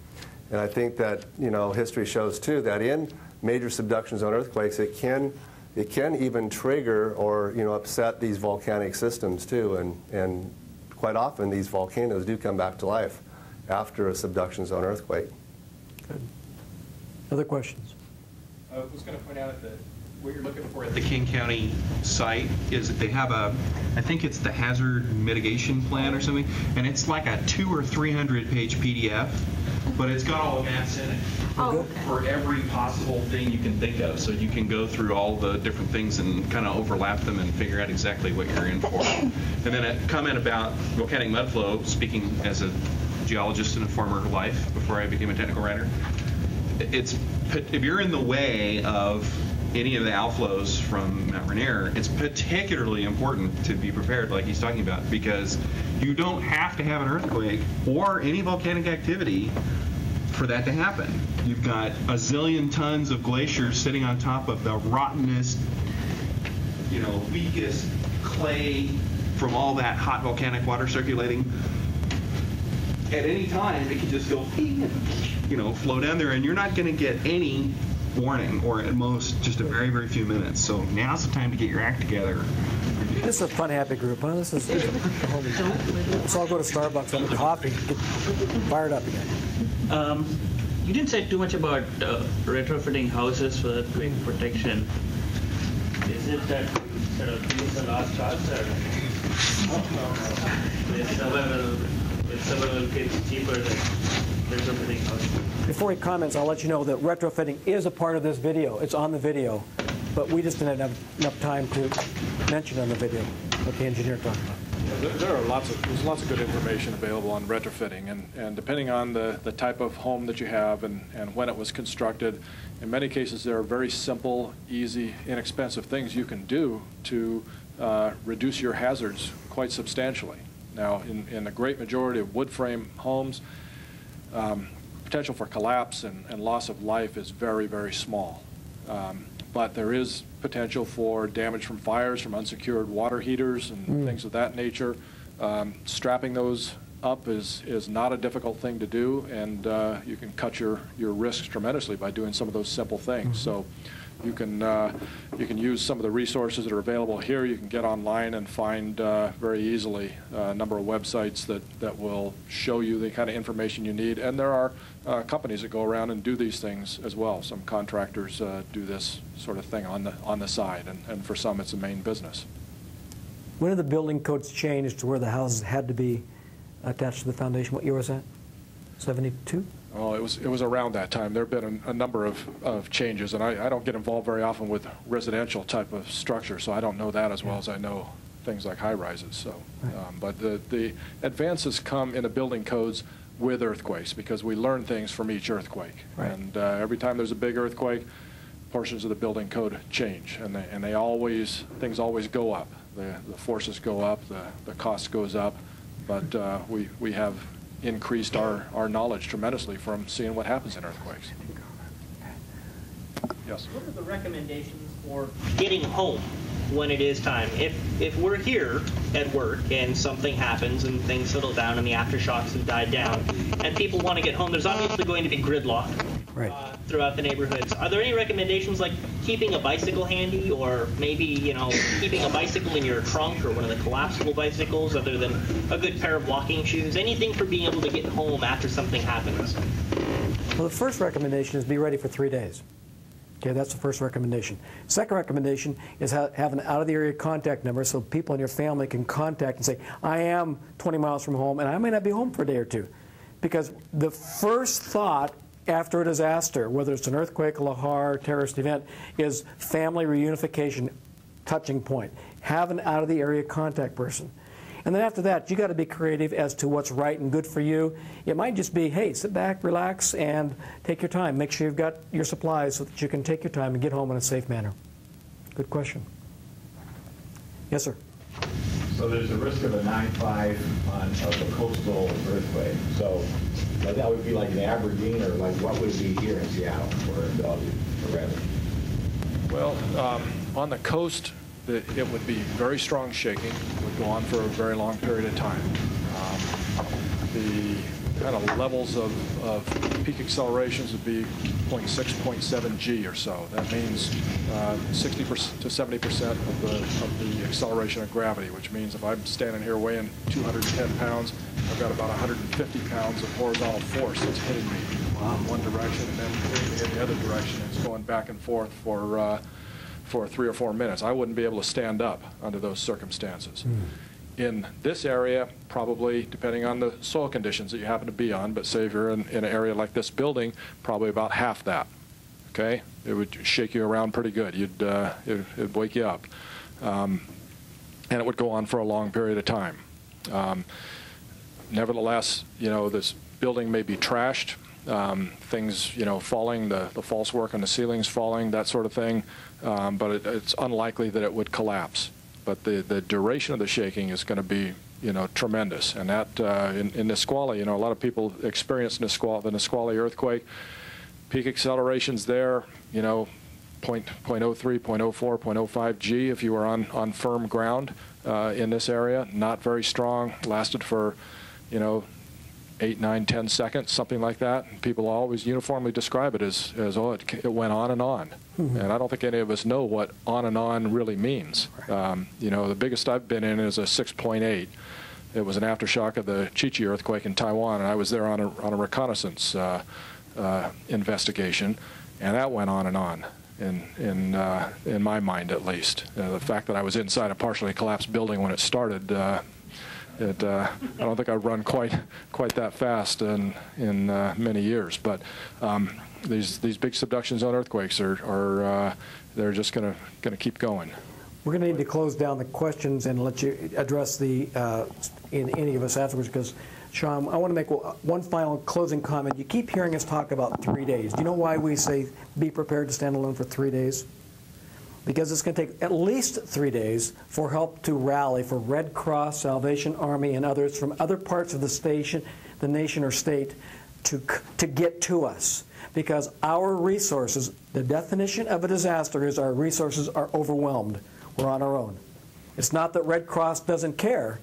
And I think that, you know, history shows too that in major subduction zone earthquakes, it can even trigger or, you know, upset these volcanic systems too. And quite often these volcanoes do come back to life after a subduction zone earthquake. Good. Other questions? I was going to point out that what you're looking for at the King County site is that they have a, I think it's the hazard mitigation plan or something, and it's like a 200 or 300 page PDF, but it's got all the maps in it for every possible thing you can think of. So you can go through all the different things and kind of overlap them and figure out exactly what you're in for. And then a comment about volcanic mud flow, speaking as a geologist in a former life before I became a technical writer, if you're in the way of any of the outflows from Mount Rainier, it's particularly important to be prepared, like he's talking about, because you don't have to have an earthquake or any volcanic activity for that to happen. You've got a zillion tons of glaciers sitting on top of the rottenest, weakest clay from all that hot volcanic water circulating. At any time, it can just go, flow down there, and you're not going to get any warning, or at most just a very, very few minutes. So now's the time to get your act together. This is a fun, happy group, huh? Let's all go to Starbucks and coffee, get fired up again. You didn't say too much about retrofitting houses for earthquake protection. Is it that sort of use a last chance, or with several kids cheaper than retrofitting houses? Before he comments, I'll let you know that retrofitting is a part of this video. It's on the video, but we just didn't have enough time to mention on the video what the engineer talked about. There's lots of good information available on retrofitting, and depending on the type of home that you have and when it was constructed, in many cases there are very simple, easy, inexpensive things you can do to reduce your hazards quite substantially. Now, in the great majority of wood frame homes, potential for collapse and loss of life is very, very small. But there is potential for damage from fires, from unsecured water heaters and things of that nature. Strapping those up is not a difficult thing to do, and you can cut your risks tremendously by doing some of those simple things. So you can use some of the resources that are available here. You can get online and find very easily a number of websites that will show you the kind of information you need. And there are companies that go around and do these things as well. Some contractors do this sort of thing on the side, and for some it's a main business. When did the building codes change to where the houses had to be attached to the foundation? What year was that? 72? Oh, it was around that time. There have been a number of changes, and I don't get involved very often with residential type of structure, so I don't know that as well as I know things like high-rises. So, but the advances come in the building codes with earthquakes, because we learn things from each earthquake. Right. And every time there's a big earthquake, portions of the building code change, and things always go up. The forces go up, the cost goes up, but we have increased our knowledge tremendously from seeing what happens in earthquakes. Yes? What are the recommendations for getting home when it is time? If we're here at work and something happens and things settle down and the aftershocks have died down and people want to get home, there's obviously going to be gridlock throughout the neighborhoods. Are there any recommendations like keeping a bicycle handy, or maybe, keeping a bicycle in your trunk or one of the collapsible bicycles other than a good pair of walking shoes? Anything for being able to get home after something happens? Well, the first recommendation is be ready for 3 days. Okay, that's the first recommendation. Second recommendation is have an out-of-the-area contact number so people in your family can contact and say, I am 20 miles from home and I may not be home for a day or two. Because the first thought after a disaster, whether it's an earthquake, a lahar, terrorist event, is family reunification touching point. Have an out-of-the-area contact person. And then after that, you got to be creative as to what's right and good for you. It might just be, hey, sit back, relax, and take your time. Make sure you've got your supplies so that you can take your time and get home in a safe manner. Good question. Yes, sir. So there's a risk of a 9.5 on a coastal earthquake. So that would be like in Aberdeen, or like what would it be here in Seattle or in Bellevue or Redmond? Well, on the coast, it would be very strong shaking. It would go on for a very long period of time. The kind of levels of peak accelerations would be 0.6, 0.7 G or so. That means 60% to 70% of the acceleration of gravity, which means if I'm standing here weighing 210 pounds, I've got about 150 pounds of horizontal force that's hitting me in one direction and then hitting me in the other direction. It's going back and forth for for 3 or 4 minutes. I wouldn't be able to stand up under those circumstances. In this area, probably, depending on the soil conditions that you happen to be on, but say if you're in an area like this building, probably about half that. Okay, it would shake you around pretty good. It'd wake you up, and it would go on for a long period of time. Nevertheless, this building may be trashed. Things, falling, the false work on the ceilings falling, that sort of thing, but it's unlikely that it would collapse. But the duration of the shaking is going to be, tremendous. And that, in Nisqually, a lot of people experience the Nisqually earthquake. Peak accelerations there, 0.03, 0.04, 0.05 G if you were on firm ground in this area. Not very strong, lasted for, 8, 9, 10 seconds, something like that. People always uniformly describe it as oh, it went on and on. And I don't think any of us know what on and on really means. The biggest I've been in is a 6.8. It was an aftershock of the Chichi earthquake in Taiwan, and I was there on a reconnaissance investigation, and that went on and on. In my mind, at least, the fact that I was inside a partially collapsed building when it started. I don't think I've run quite that fast in many years, but these big subduction zone earthquakes are they're just going to keep going. We're going to need to close down the questions and let you address the any of us afterwards, because Sean, I want to make one final closing comment. You keep hearing us talk about 3 days. Do you know why we say be prepared to stand alone for 3 days? Because it's going to take at least 3 days for help to rally for Red Cross, Salvation Army, and others from other parts of the nation or state to get to us. Because our resources, the definition of a disaster is our resources are overwhelmed. We're on our own. It's not that Red Cross doesn't care.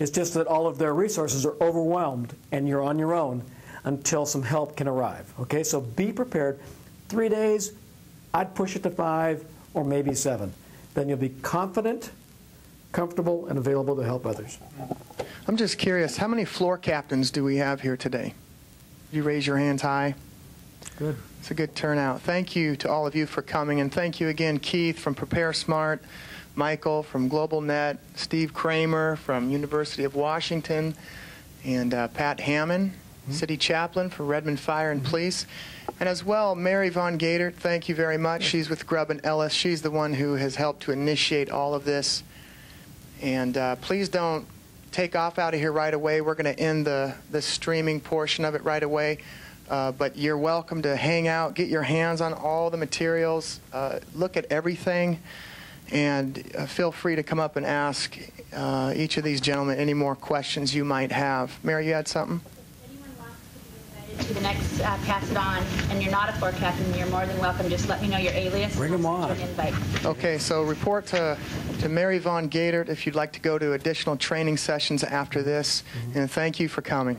It's just that all of their resources are overwhelmed, and you're on your own until some help can arrive. Okay, so be prepared. 3 days, I'd push it to 5 or maybe 7. Then you'll be confident, comfortable, and available to help others. I'm just curious, how many floor captains do we have here today? You raise your hands high. Good. It's a good turnout. Thank you to all of you for coming, and thank you again, Keith from Prepare Smart, Michael from GlobalNet, Steve Kramer from University of Washington, and Pat Hammond, City Chaplain for Redmond Fire and Police. And as well, Mary Von Gator, thank you very much. She's with Grubb and Ellis. She's the one who has helped to initiate all of this. And please don't take off out of here right away. We're going to end the streaming portion of it right away. But you're welcome to hang out, get your hands on all the materials, look at everything, and feel free to come up and ask each of these gentlemen any more questions you might have. Mary, you had something? To the next Pass It On, and you're not a floor captain, you're more than welcome. Just let me know your alias. Bring them on. An invite. Okay, so report to Mary Von Gator if you'd like to go to additional training sessions after this. And thank you for coming.